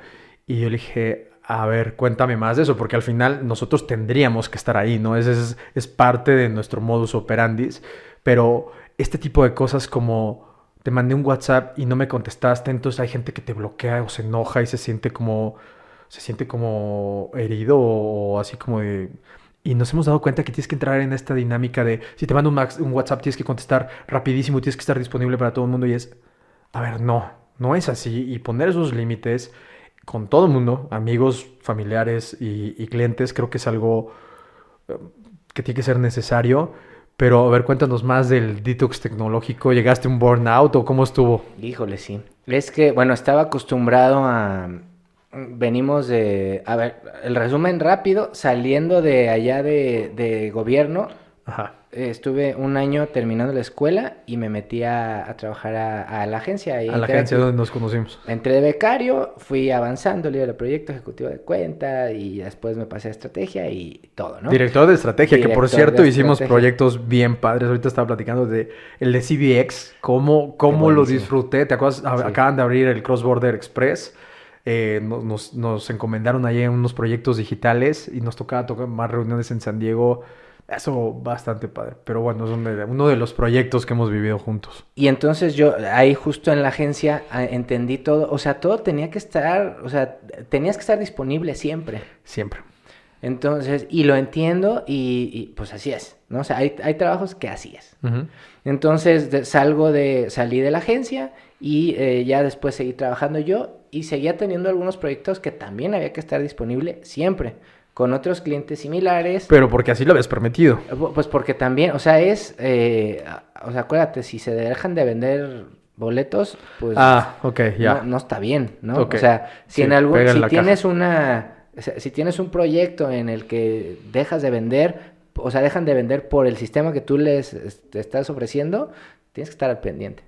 y yo le dije, a ver, cuéntame más de eso, porque al final nosotros tendríamos que estar ahí, ¿no? Es parte de nuestro modus operandi, pero este tipo de cosas como te mandé un WhatsApp y no me contestaste, entonces hay gente que te bloquea o se enoja y se siente como herido o así como de... Y nos hemos dado cuenta que tienes que entrar en esta dinámica de si te mando un WhatsApp tienes que contestar rapidísimo, tienes que estar disponible para todo el mundo y es, a ver, no es así y poner esos límites con todo el mundo, amigos, familiares y clientes, creo que es algo que tiene que ser necesario. Pero a ver, cuéntanos más del detox tecnológico. ¿Llegaste a un burnout o cómo estuvo? Híjole, sí. Es que, bueno, estaba acostumbrado a... Venimos de... A ver, el resumen rápido. Saliendo de allá de gobierno, Ajá. Estuve un año terminando la escuela y me metí a trabajar a la agencia. A la agencia donde nos conocimos. Entré de becario, fui avanzando, líder de proyecto, ejecutivo de cuenta y después me pasé a estrategia y todo, ¿no? Director de estrategia, que por cierto hicimos estrategia. Proyectos bien padres. Ahorita estaba platicando de el de CBX, cómo lo disfruté. ¿Te acuerdas? Sí. Acaban de abrir el Cross Border Express. Nos encomendaron ahí en unos proyectos digitales y nos tocaba tocar más reuniones en San Diego. Eso bastante padre, pero bueno, es uno de los proyectos que hemos vivido juntos. Y entonces yo ahí justo en la agencia entendí todo, o sea, todo tenía que estar, o sea, tenías que estar disponible siempre. Siempre. Entonces, y lo entiendo y pues así es, ¿no? O sea, hay trabajos que así es. Uh-huh. Entonces salí de la agencia y ya después seguí trabajando yo y seguía teniendo algunos proyectos que también había que estar disponible siempre. Con otros clientes similares. Pero porque así lo habías permitido. Pues porque también, o sea, o sea, acuérdate, si se dejan de vender boletos, pues... ok, ya. No está bien, ¿no? Okay. O sea, si sí, tienes un proyecto en el que dejas de vender, o sea, dejan de vender por el sistema que tú te estás ofreciendo, tienes que estar al pendiente.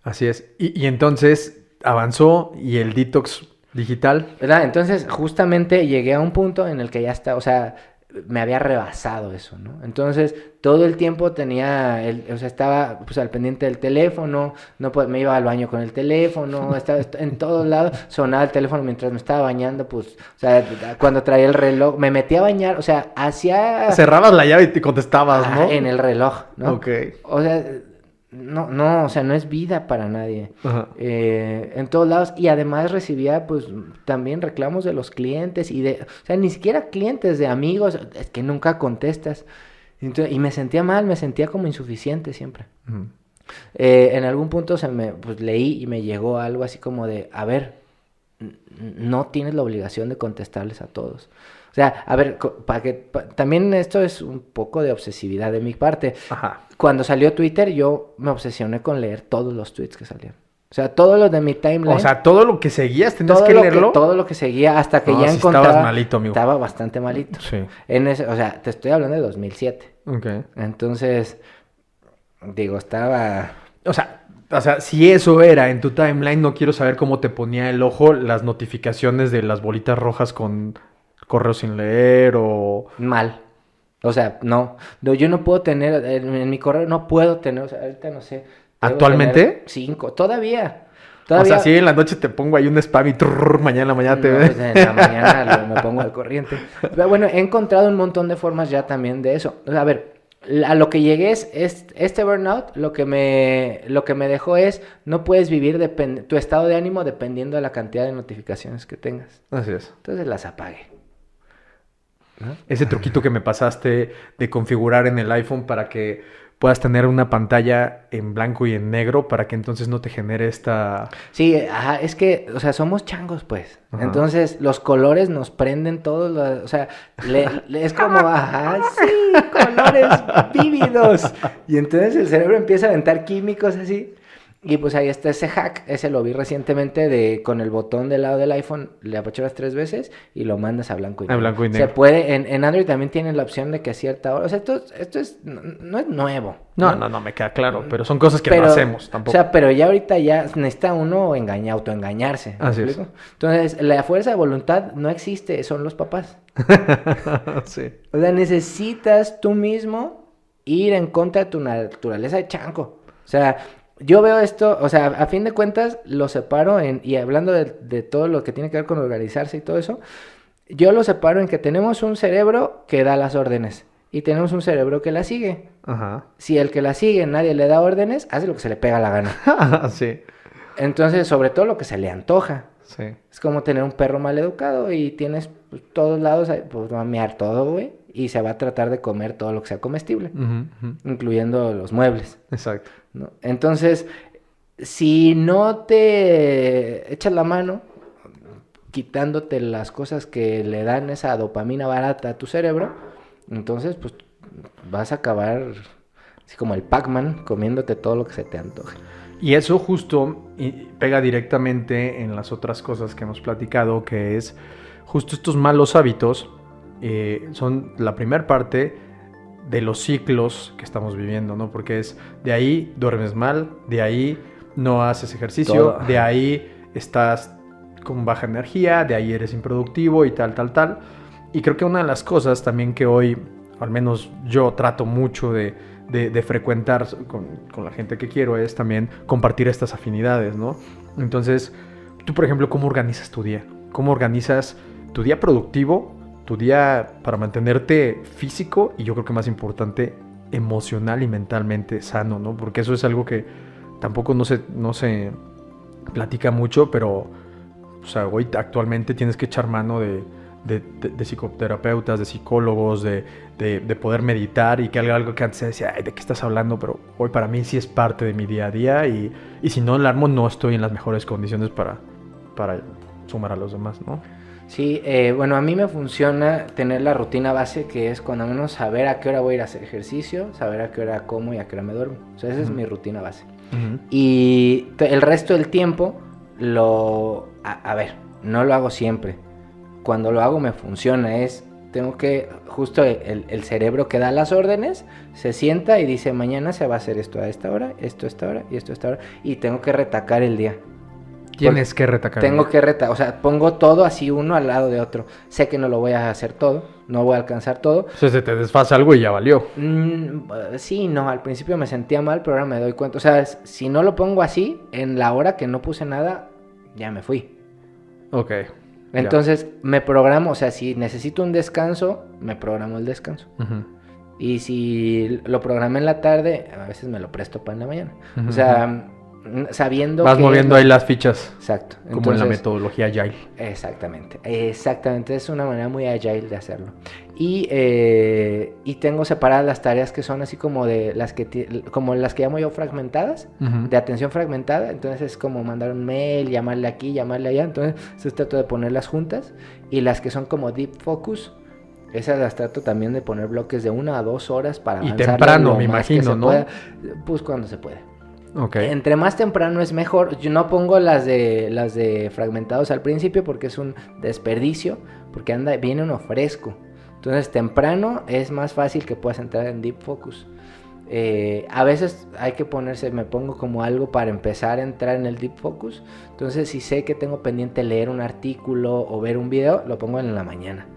Así es. Y entonces avanzó y el detox digital. ¿Verdad? Entonces, justamente llegué a un punto en el que ya está, o sea, me había rebasado eso, ¿no? Entonces, todo el tiempo estaba pues al pendiente del teléfono, me iba al baño con el teléfono, estaba en todos lados, sonaba el teléfono mientras me estaba bañando, pues, o sea, cuando traía el reloj, me metía a bañar, o sea, cerrabas la llave y te contestabas, ¿no? En el reloj, ¿no? Ok. O sea... No, o sea, no es vida para nadie. Ajá. En todos lados. Y además recibía, pues, también reclamos de los clientes o sea, ni siquiera clientes, de amigos, es que nunca contestas. Entonces, y me sentía mal, me sentía como insuficiente siempre. Uh-huh. En algún punto pues, leí y me llegó algo así como de, a ver, no tienes la obligación de contestarles a todos. O sea, a ver, también esto es un poco de obsesividad de mi parte. Ajá. Cuando salió Twitter, yo me obsesioné con leer todos los tweets que salieron. O sea, todo lo de mi timeline. O sea, todo lo que seguías tenías que leerlo. Todo lo que seguía hasta que ya si encontraba... estabas malito, amigo. Estaba bastante malito. Sí. O sea, te estoy hablando de 2007. Ok. Entonces, digo, estaba... O sea, si eso era en tu timeline, no quiero saber cómo te ponía el ojo las notificaciones de las bolitas rojas con correo sin leer o... Mal. O sea, no, yo no puedo tener, en mi correo no puedo tener, o sea, ahorita no sé. ¿Actualmente? 5, todavía. O sea, si en la noche te pongo ahí un spam y mañana en la mañana te... Pues en la mañana me pongo al corriente. Pero bueno, he encontrado un montón de formas ya también de eso. O sea, a ver, a lo que llegué es este burnout, lo que me dejó es, no puedes vivir tu estado de ánimo dependiendo de la cantidad de notificaciones que tengas. Así es. Entonces las apagué. ¿No? Ese truquito que me pasaste de configurar en el iPhone para que puedas tener una pantalla en blanco y en negro para que entonces no te genere esta... Sí, ajá, es que, o sea, somos changos, pues. Ajá. Entonces, los colores nos prenden todos, o sea, es como, ajá, sí, colores vívidos. Y entonces el cerebro empieza a aventar químicos así. Y pues ahí está ese hack, ese lo vi recientemente con el botón del lado del iPhone, le apachuras 3 veces y lo mandas a blanco y negro. A blanco y negro. Se puede, en Android también tienen la opción de que a cierta hora, o sea, esto no es nuevo. No, me queda claro, pero son cosas que no hacemos tampoco. O sea, pero ya ahorita ya necesita uno autoengañarse. Así es. Entonces, la fuerza de voluntad no existe, son los papás. Sí. O sea, necesitas tú mismo ir en contra de tu naturaleza de chanco. O sea... Yo veo esto, o sea, a fin de cuentas lo separo y hablando de todo lo que tiene que ver con organizarse y todo eso, yo lo separo en que tenemos un cerebro que da las órdenes y tenemos un cerebro que la sigue. Ajá. Si el que la sigue nadie le da órdenes, hace lo que se le pega la gana. Sí. Entonces, sobre todo lo que se le antoja. Sí. Es como tener un perro mal educado y tienes pues, todos lados, pues va a mear todo, güey, y se va a tratar de comer todo lo que sea comestible, incluyendo los muebles. Exacto. ¿No? Entonces, si no te echas la mano quitándote las cosas que le dan esa dopamina barata a tu cerebro, entonces pues vas a acabar así como el Pac-Man comiéndote todo lo que se te antoje. Y eso justo pega directamente en las otras cosas que hemos platicado, que es justo estos malos hábitos son la primera parte de los ciclos que estamos viviendo, ¿no? Porque es de ahí duermes mal, de ahí no haces ejercicio, todo. De ahí estás con baja energía, de ahí eres improductivo y tal. Y creo que una de las cosas también que hoy, al menos yo trato mucho de frecuentar con la gente que quiero es también compartir estas afinidades, ¿no? Entonces, tú, por ejemplo, ¿cómo organizas tu día? ¿Cómo organizas tu día productivo, tu día para mantenerte físico y yo creo que más importante, emocional y mentalmente sano, ¿no? Porque eso es algo que tampoco no se platica mucho, pero o sea, hoy actualmente tienes que echar mano de psicoterapeutas, de psicólogos, de poder meditar y que algo que antes se decía, ¿de qué estás hablando? Pero hoy para mí sí es parte de mi día a día y si no la armo no estoy en las mejores condiciones para sumar a los demás, ¿no? Sí, bueno, a mí me funciona tener la rutina base que es cuando menos saber a qué hora voy a ir a hacer ejercicio, saber a qué hora como y a qué hora me duermo. O sea, esa es mi rutina base. Y el resto del tiempo a ver, no lo hago siempre. Cuando lo hago me funciona, tengo que, justo el cerebro que da las órdenes, se sienta y dice, mañana se va a hacer esto a esta hora, esto a esta hora y esto a esta hora, y tengo que retacar el día. Tienes que retacar. Tengo que retacar, o sea, pongo todo así uno al lado de otro. Sé que no lo voy a hacer todo, no voy a alcanzar todo. O sea, se te desfasa algo y ya valió. Sí, no, al principio me sentía mal, pero ahora me doy cuenta. O sea, si no lo pongo así, en la hora que no puse nada, ya me fui. Ok. Entonces me programo, o sea, si necesito un descanso, me programo el descanso. Y si lo programé en la tarde, a veces me lo presto para en la mañana. O sea, sabiendo vas moviendo ahí las fichas. Exacto. Como entonces, en la metodología Agile. Exactamente. Es una manera muy Agile de hacerlo. Y tengo separadas las tareas que son así como de como las que llamo yo fragmentadas, de atención fragmentada. Entonces es como mandar un mail, llamarle aquí, llamarle allá. Entonces se trata de ponerlas juntas. Y las que son como deep focus, esas las trato también de poner bloques de 1 a 2 horas para avanzar. Y temprano, me imagino, ¿no? Pues cuando se puede. Okay. Entre más temprano es mejor. Yo no pongo las de fragmentados al principio porque es un desperdicio, porque viene uno fresco. Entonces temprano es más fácil que puedas entrar en deep focus. A veces hay que me pongo como algo para empezar a entrar en el deep focus. Entonces si sé que tengo pendiente leer un artículo o ver un video, lo pongo en la mañana.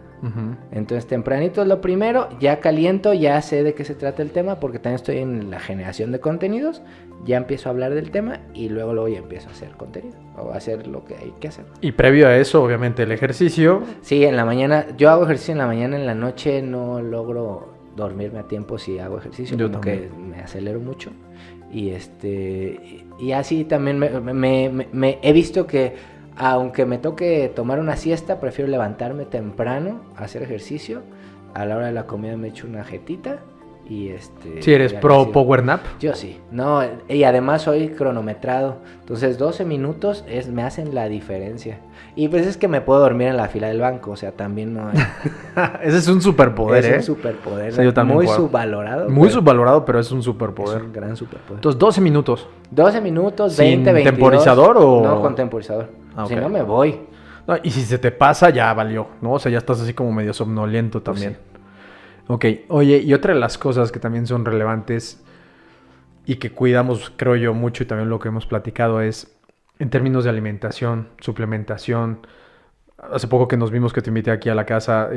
Entonces tempranito es lo primero, ya caliento, ya sé de qué se trata el tema porque también estoy en la generación de contenidos, ya empiezo a hablar del tema y luego ya empiezo a hacer contenido o a hacer lo que hay que hacer. Y previo a eso, obviamente, el ejercicio. Sí, en la mañana, yo hago ejercicio en la mañana, en la noche no logro dormirme a tiempo si hago ejercicio, yo como también. que me acelero mucho y así también me he visto que aunque me toque tomar una siesta, prefiero levantarme temprano a hacer ejercicio. A la hora de la comida me echo una jetita y ¿Sí eres pro power nap? Yo sí. No, y además soy cronometrado. Entonces 12 minutos me hacen la diferencia. Y pues es que me puedo dormir en la fila del banco, o sea, también no hay... Ese es un superpoder, Es un superpoder, o sea, yo también muy puedo. Subvalorado. Muy subvalorado, pero es un superpoder. Es un gran superpoder. Entonces 12 minutos. 12 minutos, ¿Sin 20, 22. temporizador o...? No, con temporizador. Okay. Si no, me voy. No, y si se te pasa, ya valió, ¿no? O sea, ya estás así como medio somnoliento también. Pues sí. Ok, oye, y otra de las cosas que también son relevantes y que cuidamos, creo yo, mucho y también lo que hemos platicado es en términos de alimentación, suplementación. Hace poco que nos vimos que te invité aquí a la casa,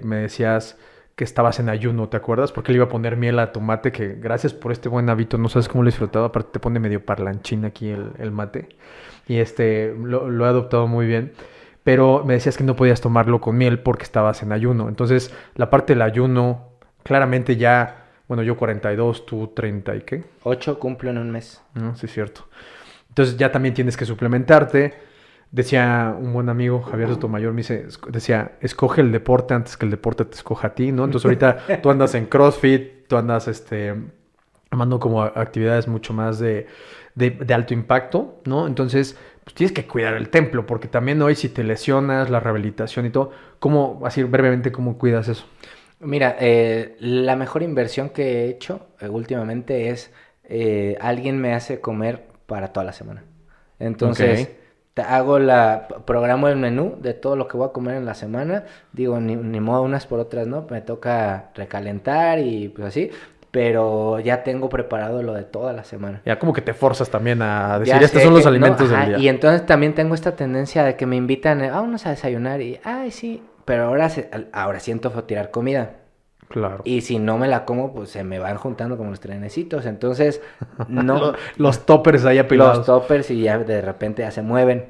me decías que estabas en ayuno, ¿te acuerdas? Porque le iba a poner miel a tu mate, que gracias por este buen hábito, no sabes cómo lo he disfrutado, aparte te pone medio parlanchín aquí el mate. Y lo he adoptado muy bien. Pero me decías que no podías tomarlo con miel porque estabas en ayuno. Entonces, la parte del ayuno, claramente ya, bueno, yo 42, tú 30 y qué. 8 cumplo en un mes. No, sí es cierto. Entonces ya también tienes que suplementarte. Decía un buen amigo, Javier Sotomayor, decía, escoge el deporte antes que el deporte te escoja a ti, ¿no? Entonces ahorita tú andas en CrossFit, tú andas amando como actividades mucho más de alto impacto, ¿no? Entonces, pues tienes que cuidar el templo, porque también hoy si te lesionas, la rehabilitación y todo, ¿cómo, así brevemente, cómo cuidas eso? Mira, la mejor inversión que he hecho últimamente es alguien me hace comer para toda la semana. Entonces, programo el menú de todo lo que voy a comer en la semana. Digo, ni modo unas por otras, ¿no? Me toca recalentar y pues así. Pero ya tengo preparado lo de toda la semana. Ya como que te forzas también a decir, estos son los alimentos del día. Y entonces también tengo esta tendencia de que me invitan, vámonos a desayunar y, ay, sí. Pero ahora siento tirar comida. Claro. Y si no me la como, pues se me van juntando como los trenecitos. Entonces, no. Los toppers ahí apilados. Los toppers y ya de repente ya se mueven.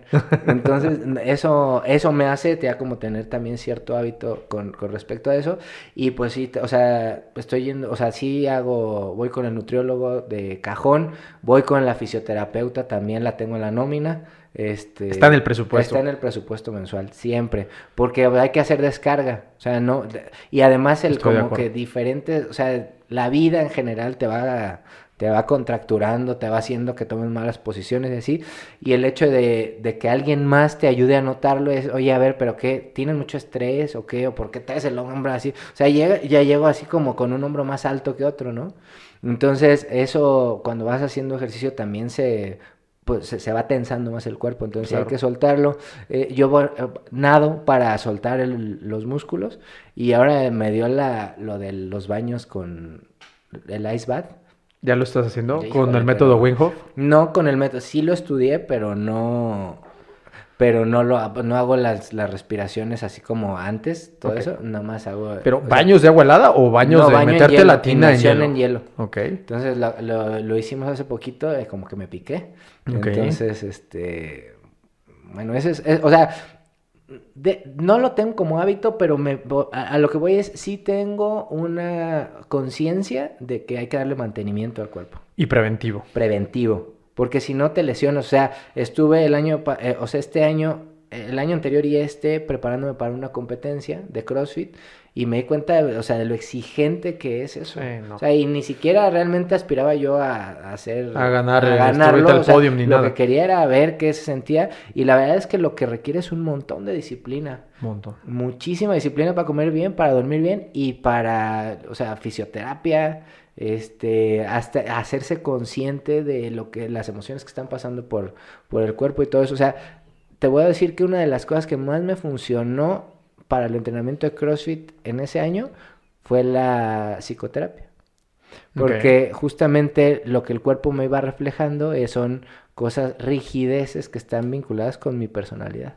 Entonces, eso me hace ya como tener también cierto hábito con respecto a eso. Y pues sí, o sea, estoy yendo, o sea, sí voy con el nutriólogo de cajón, voy con la fisioterapeuta, también la tengo en la nómina. Está en el presupuesto. Está en el presupuesto mensual, siempre. Porque hay que hacer descarga. O sea, no. Y además como que diferente. O sea, la vida en general te va contracturando, te va haciendo que tomes malas posiciones y así. Y el hecho de que alguien más te ayude a notarlo es, oye, a ver, ¿pero qué? ¿Tienes mucho estrés o qué? ¿O por qué traes el hombro así? O sea, ya llego así como con un hombro más alto que otro, ¿no? Entonces, eso cuando vas haciendo ejercicio también se va tensando más el cuerpo, entonces claro, hay que soltarlo. Yo nado para soltar los músculos y ahora me dio lo de los baños con el ice bath. ¿Ya lo estás haciendo con el método Wim Hof? No con el método, sí lo estudié, pero no hago las respiraciones así como antes, todo eso, nada más hago... ¿Pero baños de agua helada o baños de meterte la tina en hielo? Ok. Entonces lo hicimos hace poquito, como que me piqué. Okay. Entonces, bueno, ese es o sea, no lo tengo como hábito, pero a lo que voy es, sí tengo una conciencia de que hay que darle mantenimiento al cuerpo. Y preventivo. Preventivo. Porque si no te lesionas, o sea, estuve el año anterior y preparándome para una competencia de CrossFit y me di cuenta, o sea, de lo exigente que es eso. Sí, no. O sea, y ni siquiera realmente aspiraba yo a ganarlo, el podium ni nada. Lo que quería era ver qué se sentía y la verdad es que lo que requiere es un montón de disciplina. Muchísima disciplina para comer bien, para dormir bien y para, o sea, fisioterapia, hasta hacerse consciente de las emociones que están pasando por el cuerpo y todo eso. O sea, te voy a decir que una de las cosas que más me funcionó para el entrenamiento de CrossFit en ese año fue la psicoterapia. Porque justamente lo que el cuerpo me iba reflejando son rigideces que están vinculadas con mi personalidad.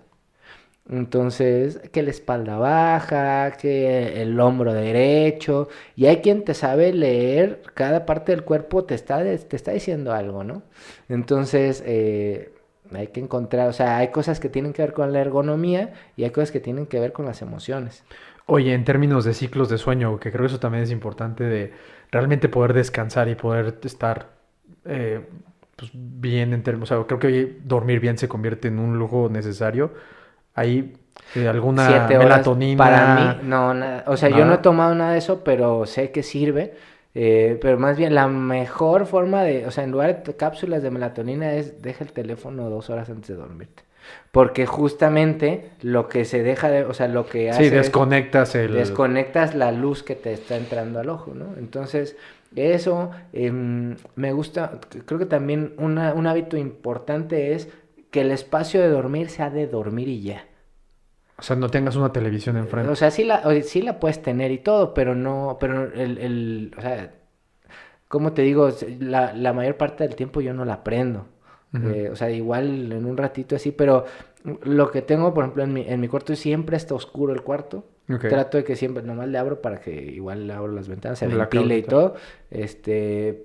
Entonces, que la espalda baja, que el hombro derecho, y hay quien te sabe leer cada parte del cuerpo, te está diciendo algo, ¿no? Entonces, hay que encontrar, o sea, hay cosas que tienen que ver con la ergonomía y hay cosas que tienen que ver con las emociones. Oye, en términos de ciclos de sueño, que creo que eso también es importante, de realmente poder descansar y poder estar pues bien o sea, creo que hoy dormir bien se convierte en un lujo necesario. ¿Hay alguna melatonina? Para mí, no, nada. O sea, ¿nada? Yo no he tomado nada de eso, pero sé que sirve. Pero más bien la mejor forma o sea, en lugar de cápsulas de melatonina es deja el teléfono 2 horas antes de dormirte. Porque justamente lo que se deja o sea, lo que hace desconectas la luz que te está entrando al ojo, ¿no? Entonces, eso me gusta. Creo que también un hábito importante es que el espacio de dormir sea de dormir y ya. O sea, no tengas una televisión enfrente. O sea, sí la puedes tener y todo, pero no, o sea, ¿cómo te digo? La mayor parte del tiempo yo no la prendo. Uh-huh. O sea, igual en un ratito así, pero lo que tengo, por ejemplo, en mi cuarto siempre está oscuro el cuarto. Okay. Trato de que siempre, nomás le abro para que igual le abro las ventanas, se ventile y todo.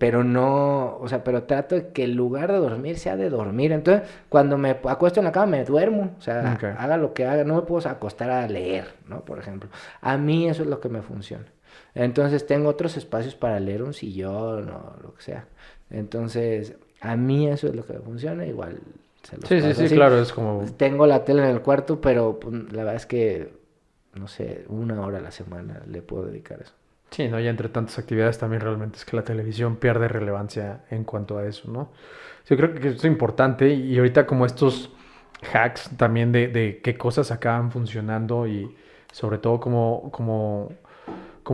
Pero no, o sea, pero trato de que el lugar de dormir sea de dormir. Entonces, cuando me acuesto en la cama me duermo. O sea, okay, haga lo que haga, no me puedo acostar a leer, ¿no? Por ejemplo. A mí eso es lo que me funciona. Entonces tengo otros espacios para leer un sillón o lo que sea. Entonces, a mí eso es lo que me funciona, igual se los paso así. Claro, es como... Tengo la tele en el cuarto, pero pues, la verdad es que, no sé, 1 hora a la semana le puedo dedicar a eso. Sí, ¿no? Y entre tantas actividades también realmente es que la televisión pierde relevancia en cuanto a eso, ¿no? Yo creo que eso es importante y ahorita como estos hacks también de qué cosas acaban funcionando y sobre todo cómo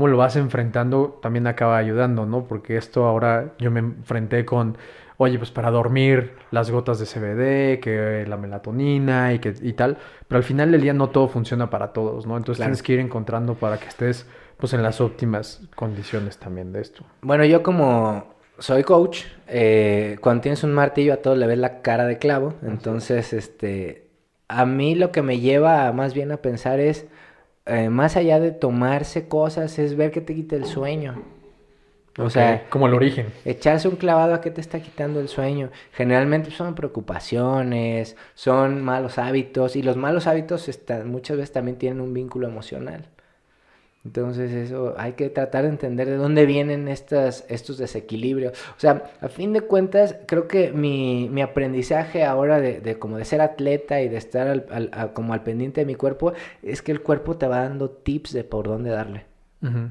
lo vas enfrentando también acaba ayudando, ¿no? Porque esto ahora yo me enfrenté con, oye, pues para dormir las gotas de CBD, que la melatonina y tal, pero al final del día no todo funciona para todos, ¿no? Entonces tienes que ir encontrando para que estés pues en las óptimas condiciones también de esto. Bueno, yo como soy coach, cuando tienes un martillo a todos le ves la cara de clavo, entonces a mí lo que me lleva más bien a pensar es, más allá de tomarse cosas, es ver que te quita el sueño. O sea, como el origen. Echarse un clavado a qué te está quitando el sueño. Generalmente son preocupaciones, son malos hábitos, y los malos hábitos muchas veces también tienen un vínculo emocional. Entonces eso hay que tratar de entender de dónde vienen estos desequilibrios. O sea, a fin de cuentas, creo que mi aprendizaje ahora de como de ser atleta y de estar como al pendiente de mi cuerpo, es que el cuerpo te va dando tips de por dónde darle. Uh-huh.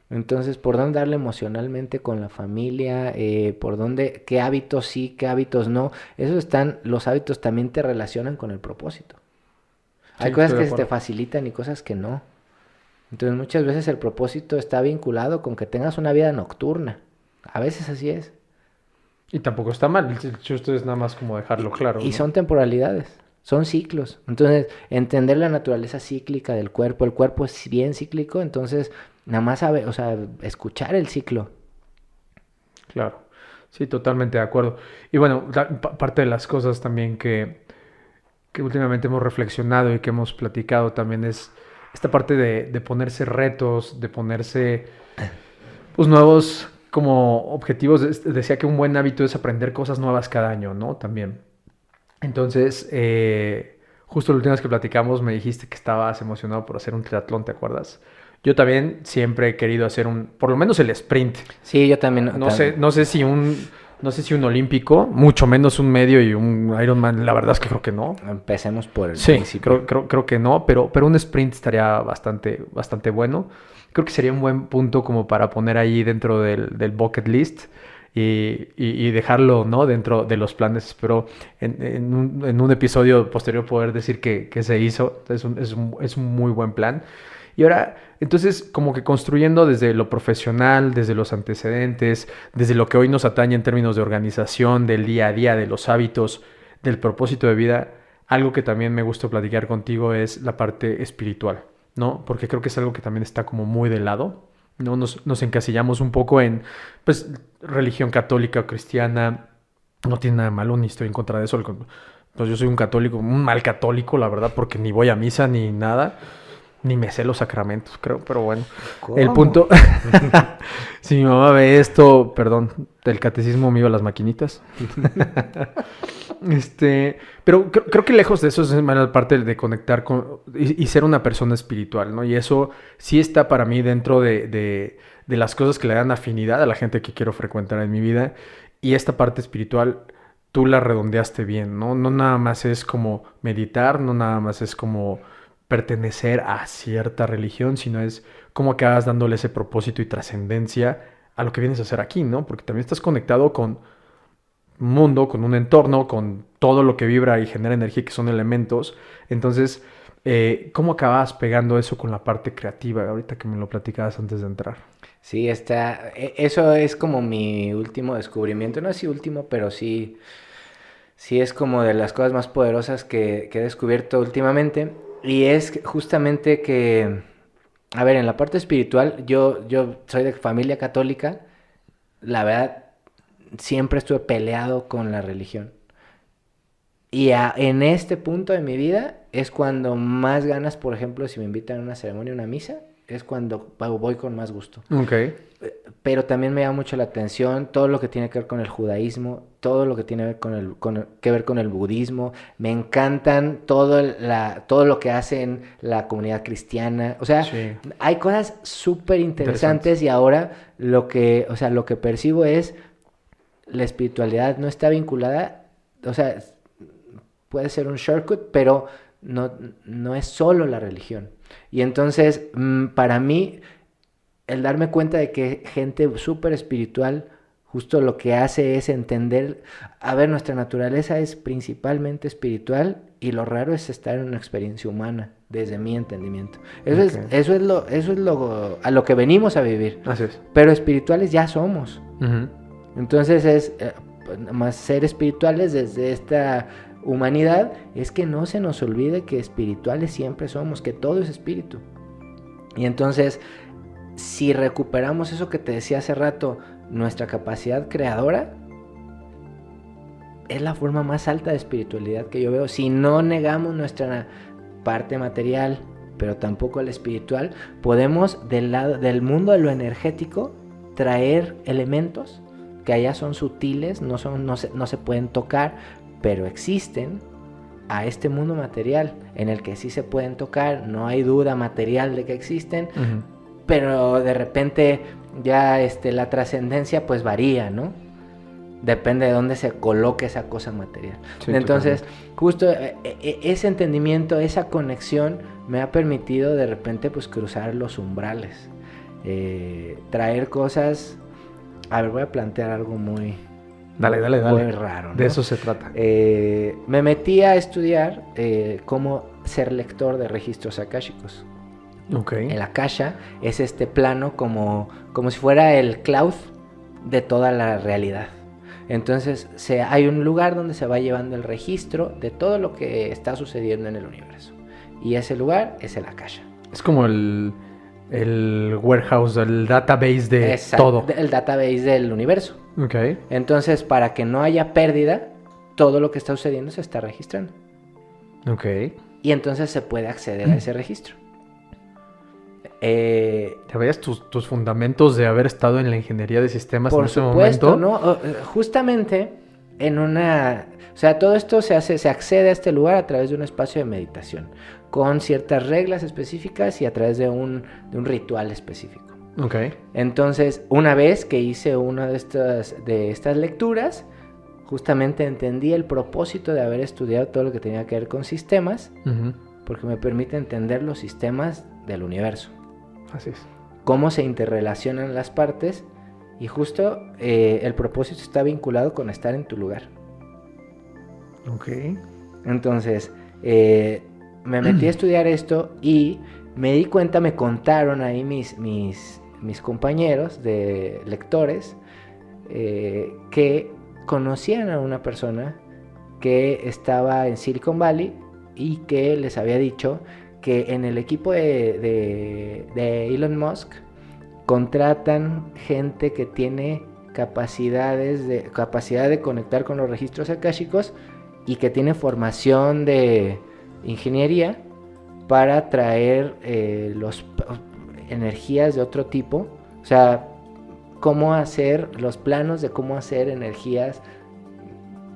Entonces, por dónde darle emocionalmente con la familia, qué hábitos sí, qué hábitos no. Los hábitos también te relacionan con el propósito. Hay cosas que se te facilitan y cosas que no. Entonces muchas veces el propósito está vinculado con que tengas una vida nocturna. A veces así es. Y tampoco está mal. El chiste es nada más como dejarlo claro. Y son temporalidades, son ciclos. Entonces, entender la naturaleza cíclica del cuerpo. El cuerpo es bien cíclico, entonces nada más escuchar el ciclo. Claro. Sí, totalmente de acuerdo. Y bueno, parte de las cosas también que últimamente hemos reflexionado y que hemos platicado también es esta parte de ponerse retos, de ponerse pues nuevos como objetivos. Decía que un buen hábito es aprender cosas nuevas cada año, ¿no? También. Entonces, justo la última vez que platicamos me dijiste que estabas emocionado por hacer un triatlón, ¿te acuerdas? Yo también siempre he querido hacer por lo menos el sprint. Sí, yo también. No sé si un olímpico, mucho menos un medio y un Ironman, la verdad es que creo que no. Empecemos por el principio. Creo que no, pero un sprint estaría bastante bueno. Creo que sería un buen punto como para poner ahí dentro del bucket list y dejarlo, ¿no? Dentro de los planes. Espero en un episodio posterior poder decir que se hizo. Es un muy buen plan. Y ahora, entonces, como que construyendo desde lo profesional, desde los antecedentes, desde lo que hoy nos atañe en términos de organización, del día a día, de los hábitos, del propósito de vida, algo que también me gusta platicar contigo es la parte espiritual, ¿no? Porque creo que es algo que también está como muy de lado, ¿no? Nos encasillamos un poco en, pues, religión católica o cristiana. No tiene nada de malo, ni estoy en contra de eso. Pues yo soy un católico, un mal católico, la verdad, porque ni voy a misa ni nada. Ni me sé los sacramentos, creo, pero bueno. ¿Cómo? El punto... Si mi mamá ve esto, perdón, del catecismo me iba a las maquinitas. Pero creo que lejos de eso es la parte de conectar con... Y ser una persona espiritual, ¿no? Y eso sí está para mí dentro de las cosas que le dan afinidad a la gente que quiero frecuentar en mi vida. Y esta parte espiritual, tú la redondeaste bien, ¿no? No nada más es como meditar, no nada más es como... pertenecer a cierta religión, sino es cómo acabas dándole ese propósito y trascendencia a lo que vienes a hacer aquí, ¿no? Porque también estás conectado con un mundo, con un entorno, con todo lo que vibra y genera energía, que son elementos. Entonces, ¿cómo acabas pegando eso con la parte creativa? Ahorita que me lo platicabas antes de entrar. Sí, eso es como mi último descubrimiento. No es último, pero sí es como de las cosas más poderosas que he descubierto últimamente. Y es justamente que, a ver, en la parte espiritual, yo soy de familia católica. La verdad, siempre estuve peleado con la religión. Y en este punto de mi vida es cuando más ganas, por ejemplo, si me invitan a una ceremonia, una misa, es cuando voy con más gusto. Ok. Pero también me llama mucho la atención todo lo que tiene que ver con el judaísmo, todo lo que tiene que ver con el budismo. Me encantan todo lo que hacen la comunidad cristiana. O sea, sí, hay cosas súper interesantes y ahora lo que percibo es la espiritualidad no está vinculada, o sea, puede ser un shortcut, pero no es solo la religión. Y entonces, para mí, el darme cuenta de que gente súper espiritual justo lo que hace es entender, a ver, nuestra naturaleza es principalmente espiritual y lo raro es estar en una experiencia humana, desde mi entendimiento. Eso es lo a lo que venimos a vivir. Así es. Pero espirituales ya somos. Entonces es más ser espirituales desde esta humanidad, es que no se nos olvide que espirituales siempre somos, que todo es espíritu. Y entonces, si recuperamos eso que te decía hace rato, nuestra capacidad creadora, es la forma más alta de espiritualidad que yo veo. Si no negamos nuestra parte material, pero tampoco la espiritual, podemos del mundo de lo energético traer elementos que allá son sutiles, no se pueden tocar, pero existen, a este mundo material en el que sí se pueden tocar, no hay duda material de que existen, pero de repente ya la trascendencia pues varía, ¿no? Depende de dónde se coloque esa cosa material. Sí, entonces, justo ese entendimiento, esa conexión me ha permitido de repente pues cruzar los umbrales, traer cosas. A ver, voy a plantear algo muy raro, ¿no? De eso se trata. Me metí a estudiar cómo ser lector de registros akáshicos. Okay. El akasha es este plano como si fuera el cloud de toda la realidad. Entonces hay un lugar donde se va llevando el registro de todo lo que está sucediendo en el universo. Y ese lugar es el akasha. Es como el warehouse, el database de todo. El database del universo. Okay. Entonces, para que no haya pérdida, todo lo que está sucediendo se está registrando. Okay. Y entonces se puede acceder a ese registro. ¿Te veías tus fundamentos de haber estado en la ingeniería de sistemas en ese momento? Por supuesto, ¿no? Justamente o sea, todo esto se accede a este lugar a través de un espacio de meditación, con ciertas reglas específicas y a través de un ritual específico. Okay. Entonces, una vez que hice una de estas lecturas, justamente entendí el propósito de haber estudiado todo lo que tenía que ver con sistemas, porque me permite entender los sistemas del universo. Así es. Cómo se interrelacionan las partes, y justo el propósito está vinculado con estar en tu lugar. Ok. Entonces, me metí a estudiar esto y me di cuenta, me contaron ahí mis compañeros de lectores que conocían a una persona que estaba en Silicon Valley y que les había dicho que en el equipo de Elon Musk contratan gente que tiene capacidad de conectar con los registros akáshicos y que tiene formación de ingeniería para traer energías de otro tipo, o sea, cómo hacer los planos de cómo hacer energías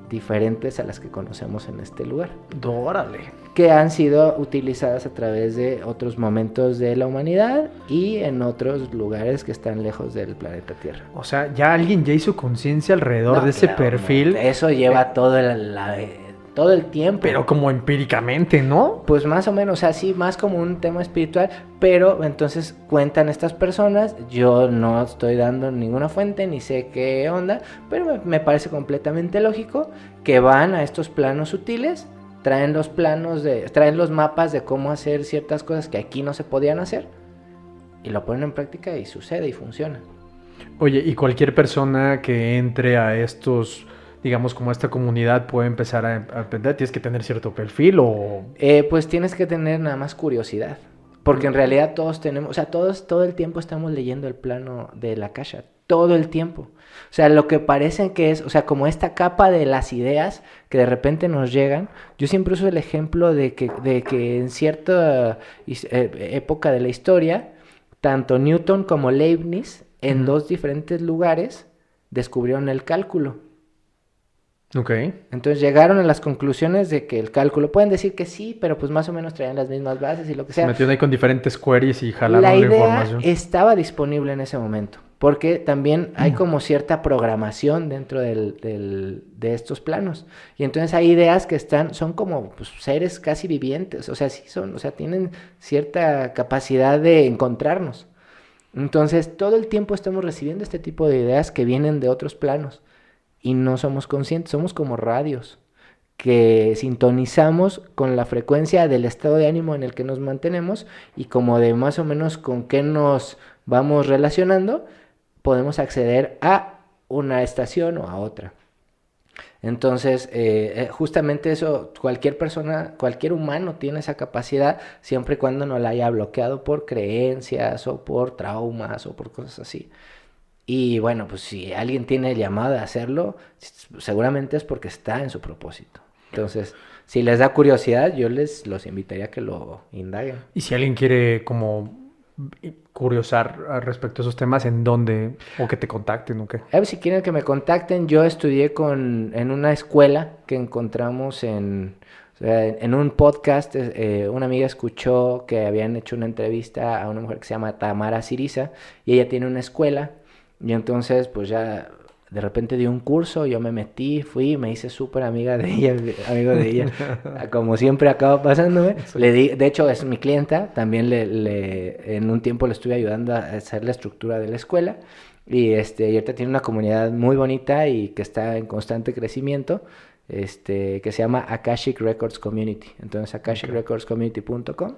diferentes a las que conocemos en este lugar. ¡Órale! Que han sido utilizadas a través de otros momentos de la humanidad y en otros lugares que están lejos del planeta Tierra. O sea, ya alguien ya hizo conciencia alrededor de ese perfil. Eso lleva todo el tiempo. Pero como empíricamente, ¿no? Pues más o menos, o sea, sí, más como un tema espiritual, pero entonces cuentan estas personas, yo no estoy dando ninguna fuente, ni sé qué onda, pero me parece completamente lógico que van a estos planos sutiles, traen los mapas de cómo hacer ciertas cosas que aquí no se podían hacer, y lo ponen en práctica y sucede y funciona. Oye, ¿y cualquier persona que entre a estos, digamos, como esta comunidad puede empezar a aprender? ¿Tienes que tener cierto perfil o...? Pues tienes que tener nada más curiosidad. Porque en realidad todos tenemos... O sea, todo el tiempo estamos leyendo el plano de la Akasha. Todo el tiempo. O sea, lo que parecen que es... O sea, como esta capa de las ideas que de repente nos llegan. Yo siempre uso el ejemplo de que en cierta época de la historia tanto Newton como Leibniz, en dos diferentes lugares, descubrieron el cálculo. Ok. Entonces llegaron a las conclusiones de que el cálculo, pueden decir que sí, pero pues más o menos traían las mismas bases y lo que sea. Se metieron ahí con diferentes queries y jalaron la La información. idea estaba disponible en ese momento, porque también hay como cierta programación dentro de estos planos. Y entonces hay ideas que son como pues, seres casi vivientes, o sea, tienen cierta capacidad de encontrarnos. Entonces todo el tiempo estamos recibiendo este tipo de ideas que vienen de otros planos. Y no somos conscientes, somos como radios que sintonizamos con la frecuencia del estado de ánimo en el que nos mantenemos y como de más o menos con qué nos vamos relacionando, podemos acceder a una estación o a otra. Entonces, justamente eso, cualquier persona, cualquier humano tiene esa capacidad siempre y cuando no la haya bloqueado por creencias o por traumas o por cosas así. Y bueno, pues si alguien tiene el llamado a hacerlo, seguramente es porque está en su propósito. Entonces, si les da curiosidad, yo los invitaría a que lo indaguen. Y si alguien quiere como curiosar respecto a esos temas, ¿en dónde? ¿O que te contacten o qué? Si quieren que me contacten, yo estudié en una escuela que encontramos en un podcast. Una amiga escuchó que habían hecho una entrevista a una mujer que se llama Tamara Siriza y ella tiene una escuela. Y entonces, pues ya de repente dio un curso, yo me metí, fui, me hice súper amigo de ella, como siempre acaba pasándome. Sí. De hecho, es mi clienta, también en un tiempo le estuve ayudando a hacer la estructura de la escuela. Y ahorita tiene una comunidad muy bonita y que está en constante crecimiento, que se llama Akashic Records Community. Entonces, akashicrecordscommunity.com.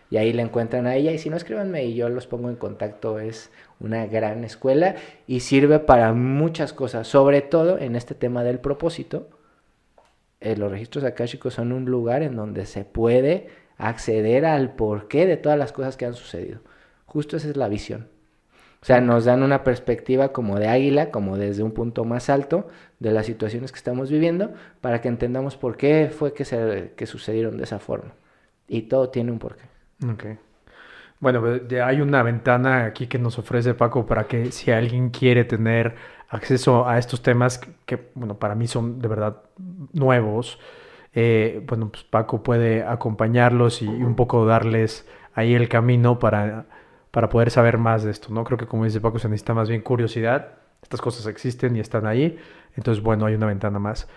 Y ahí la encuentran a ella, y si no, escríbanme y yo los pongo en contacto. Es una gran escuela y sirve para muchas cosas, sobre todo en este tema del propósito. Los registros akáshicos son un lugar en donde se puede acceder al porqué de todas las cosas que han sucedido. Justo esa es la visión. O sea, nos dan una perspectiva como de águila, como desde un punto más alto de las situaciones que estamos viviendo, para que entendamos por qué fue que sucedieron de esa forma. Y todo tiene un porqué. Okay. Bueno, ya hay una ventana aquí que nos ofrece Paco para que si alguien quiere tener acceso a estos temas que bueno, para mí son de verdad nuevos, bueno, pues Paco puede acompañarlos y un poco darles ahí el camino para poder saber más de esto, ¿no? Creo que como dice Paco, se necesita más bien curiosidad. Estas cosas existen y están ahí. Entonces, bueno, hay una ventana más.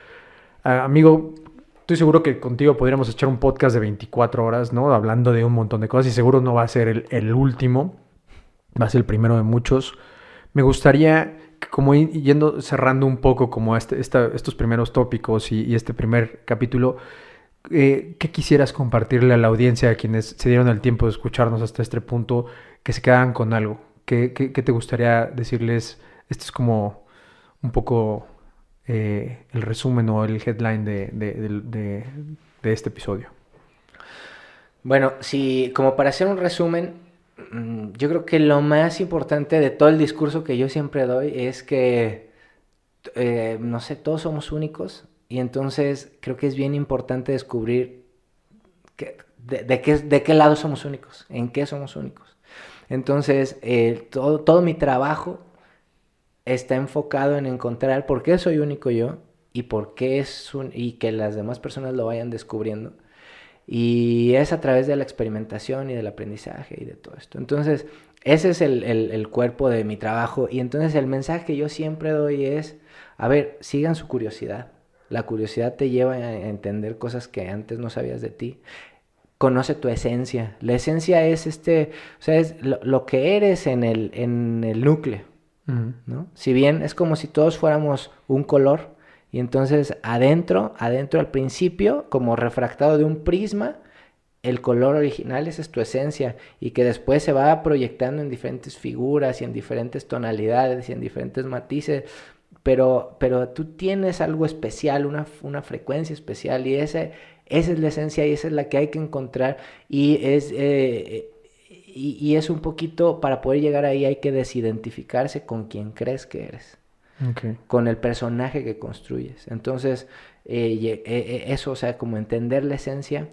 Amigo, estoy seguro que contigo podríamos echar un podcast de 24 horas, ¿no? Hablando de un montón de cosas y seguro no va a ser el último, va a ser el primero de muchos. Me gustaría, como cerrando un poco como estos primeros tópicos y este primer capítulo, ¿qué quisieras compartirle a la audiencia, a quienes se dieron el tiempo de escucharnos hasta este punto, que se quedaran con algo? ¿Qué te gustaría decirles? Esto es como un poco el resumen o el headline de este episodio. Bueno, como para hacer un resumen, yo creo que lo más importante de todo el discurso que yo siempre doy es que, no sé, todos somos únicos, y entonces creo que es bien importante descubrir de qué lado somos únicos, en qué somos únicos. Entonces, todo mi trabajo está enfocado en encontrar por qué soy único yo y por qué y que las demás personas lo vayan descubriendo. Y es a través de la experimentación y del aprendizaje y de todo esto. Entonces, ese es el cuerpo de mi trabajo. Y entonces el mensaje que yo siempre doy es, a ver, sigan su curiosidad. La curiosidad te lleva a entender cosas que antes no sabías de ti. Conoce tu esencia. La esencia es es lo que eres en el núcleo, ¿no? Si bien es como si todos fuéramos un color, y entonces adentro al principio, como refractado de un prisma, el color original, esa es tu esencia, y que después se va proyectando en diferentes figuras y en diferentes tonalidades y en diferentes matices, pero tú tienes algo especial, una frecuencia especial, y esa es la esencia y esa es la que hay que encontrar, y es un poquito, para poder llegar ahí hay que desidentificarse con quien crees que eres. con el personaje que construyes. Entonces, eso, o sea, como entender la esencia,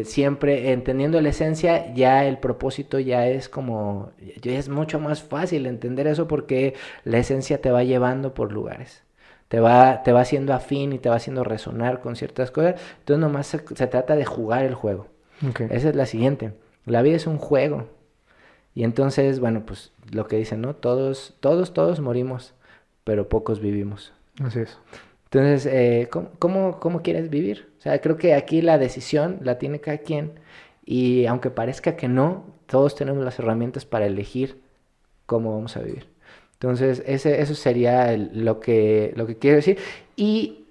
siempre entendiendo la esencia, ya el propósito ya es como, ya es mucho más fácil entender eso porque la esencia te va llevando por lugares. Te va haciendo afín y te va haciendo resonar con ciertas cosas. Entonces nomás se trata de jugar el juego. Esa es la siguiente. La vida es un juego. Y entonces, bueno, pues lo que dicen, ¿no? Todos morimos, pero pocos vivimos. Así es. Entonces, ¿cómo quieres vivir? O sea, creo que aquí la decisión la tiene cada quien. Y aunque parezca que no, todos tenemos las herramientas para elegir cómo vamos a vivir. Entonces, eso sería lo que quiero decir. Y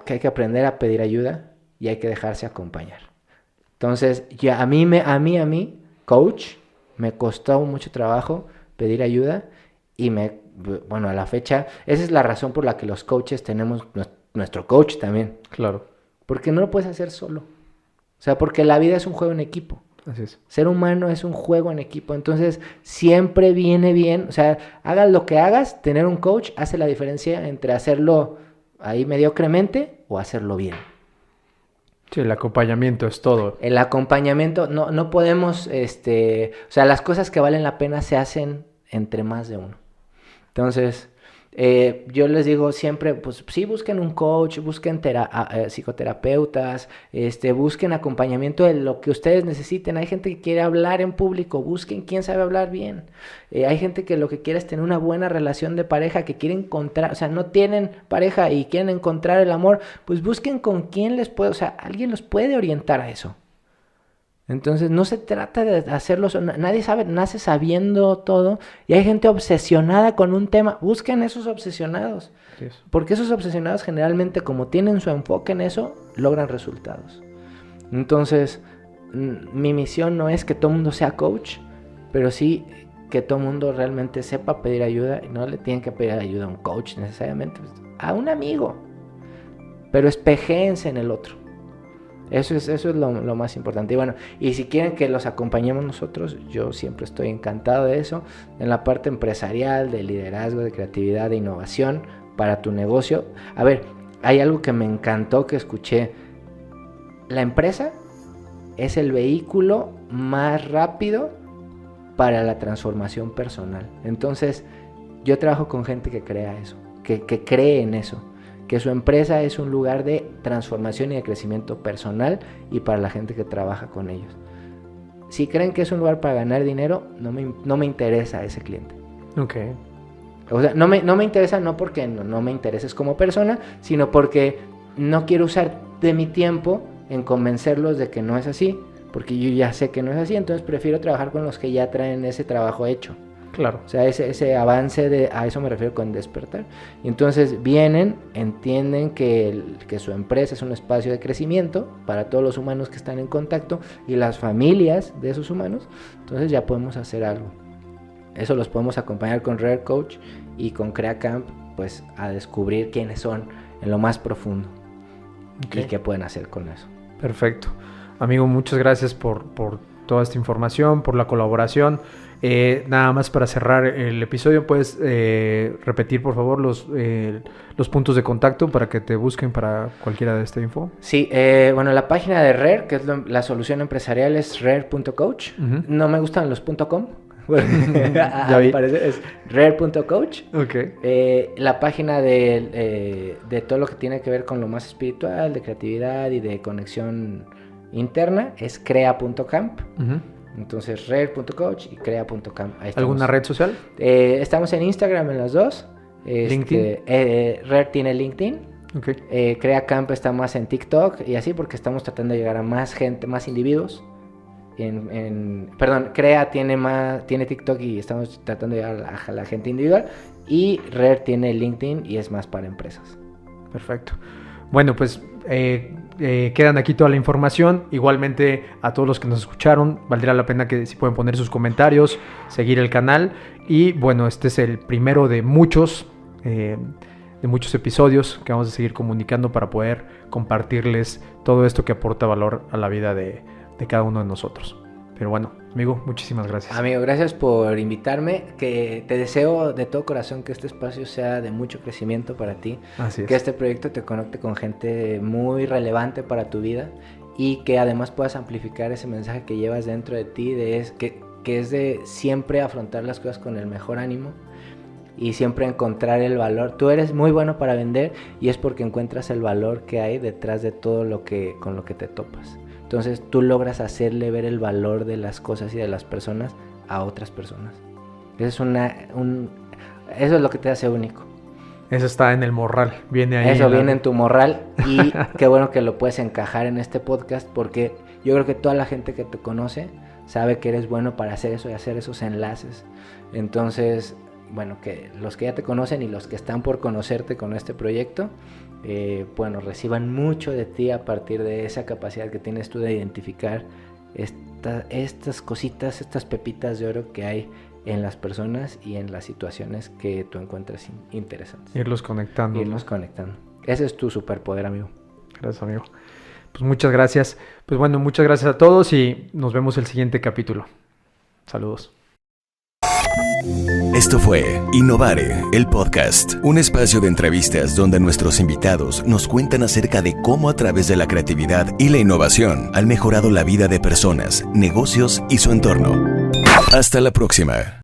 que hay que aprender a pedir ayuda y hay que dejarse acompañar. Entonces, ya a mí, coach, me costó mucho trabajo pedir ayuda y bueno, a la fecha, esa es la razón por la que los coaches tenemos nuestro coach también. Claro. Porque no lo puedes hacer solo. O sea, porque la vida es un juego en equipo. Así es. Ser humano es un juego en equipo, entonces siempre viene bien, o sea, hagas lo que hagas, tener un coach hace la diferencia entre hacerlo ahí mediocremente o hacerlo bien. Sí, el acompañamiento es todo. El acompañamiento, no podemos, o sea, las cosas que valen la pena se hacen entre más de uno. Entonces, yo les digo siempre, pues sí, busquen un coach, busquen psicoterapeutas, busquen acompañamiento de lo que ustedes necesiten. Hay gente que quiere hablar en público, busquen quién sabe hablar bien. Hay gente que lo que quiere es tener una buena relación de pareja, que quiere encontrar, o sea, no tienen pareja y quieren encontrar el amor, pues busquen con quién les puede, o sea, alguien los puede orientar a eso. Entonces no se trata de hacerlo, nadie nace sabiendo todo y hay gente obsesionada con un tema, busquen esos obsesionados, porque esos obsesionados generalmente como tienen su enfoque en eso, logran resultados. Entonces mi misión no es que todo el mundo sea coach, pero sí que todo el mundo realmente sepa pedir ayuda y no le tienen que pedir ayuda a un coach necesariamente, a un amigo, pero espejéense en el otro. Eso es lo más importante. Y bueno, y si quieren que los acompañemos nosotros, yo siempre estoy encantado de eso. En la parte empresarial, de liderazgo, de creatividad, de innovación para tu negocio. A ver, hay algo que me encantó que escuché. La empresa es el vehículo más rápido para la transformación personal. Entonces, yo trabajo con gente que crea eso, que cree en eso. Que su empresa es un lugar de transformación y de crecimiento personal y para la gente que trabaja con ellos. Si creen que es un lugar para ganar dinero, no me interesa ese cliente. Okay. O sea, no me interesa no porque no me intereses como persona, sino porque no quiero usar de mi tiempo en convencerlos de que no es así, porque yo ya sé que no es así, entonces prefiero trabajar con los que ya traen ese trabajo hecho. Claro. O sea, ese avance, a eso me refiero con despertar. Y entonces vienen, entienden que su empresa es un espacio de crecimiento para todos los humanos que están en contacto y las familias de esos humanos. Entonces ya podemos hacer algo. Eso los podemos acompañar con Rare Coach y con Crea Camp, pues a descubrir quiénes son en lo más profundo. Okay. Y qué pueden hacer con eso. Perfecto. Amigo, muchas gracias por toda esta información, por la colaboración. Nada más para cerrar el episodio, ¿puedes repetir por favor los puntos de contacto para que te busquen para cualquiera de esta info? Sí, bueno, la página de Rare, que es la solución empresarial, es rare.coach. Uh-huh. No me gustan los .com. Ya vi. Es rare.coach. Okay. La página de todo lo que tiene que ver con lo más espiritual, de creatividad y de conexión interna es crea.camp. Uh-huh. Entonces, rare.coach y crea.camp. ¿Alguna red social? Estamos en Instagram en las dos. ¿LinkedIn? Rare tiene LinkedIn. Okay. Crea Camp está más en TikTok y así porque estamos tratando de llegar a más gente, más individuos. Perdón, Crea tiene TikTok y estamos tratando de llegar a la gente individual. Y Rare tiene LinkedIn y es más para empresas. Perfecto. Bueno, pues quedan aquí toda la información. Igualmente a todos los que nos escucharon, valdría la pena que si pueden poner sus comentarios, seguir el canal. Y bueno, este es el primero de muchos episodios que vamos a seguir comunicando para poder compartirles todo esto que aporta valor a la vida de cada uno de nosotros. Pero bueno, amigo, muchísimas gracias. Amigo, gracias por invitarme, que te deseo de todo corazón que este espacio sea de mucho crecimiento para ti. Así es. Que este proyecto te conecte con gente muy relevante para tu vida y que además puedas amplificar ese mensaje que llevas dentro de ti, que es de siempre afrontar las cosas con el mejor ánimo y siempre encontrar el valor. Tú eres muy bueno para vender y es porque encuentras el valor que hay detrás de todo con lo que te topas. Entonces tú logras hacerle ver el valor de las cosas y de las personas a otras personas. Eso es lo que te hace único. Eso está en el morral, viene ahí. Eso viene en tu morral y qué bueno que lo puedes encajar en este podcast porque yo creo que toda la gente que te conoce sabe que eres bueno para hacer eso y hacer esos enlaces. Entonces, bueno, que los que ya te conocen y los que están por conocerte con este proyecto, bueno, reciban mucho de ti a partir de esa capacidad que tienes tú de identificar estas cositas, estas pepitas de oro que hay en las personas y en las situaciones que tú encuentras interesantes. Irlos conectando. Ese es tu superpoder, amigo. Gracias, amigo. Pues muchas gracias. Pues bueno, muchas gracias a todos y nos vemos el siguiente capítulo. Saludos. Esto fue Innovare, el podcast, un espacio de entrevistas donde nuestros invitados nos cuentan acerca de cómo a través de la creatividad y la innovación han mejorado la vida de personas, negocios y su entorno. Hasta la próxima.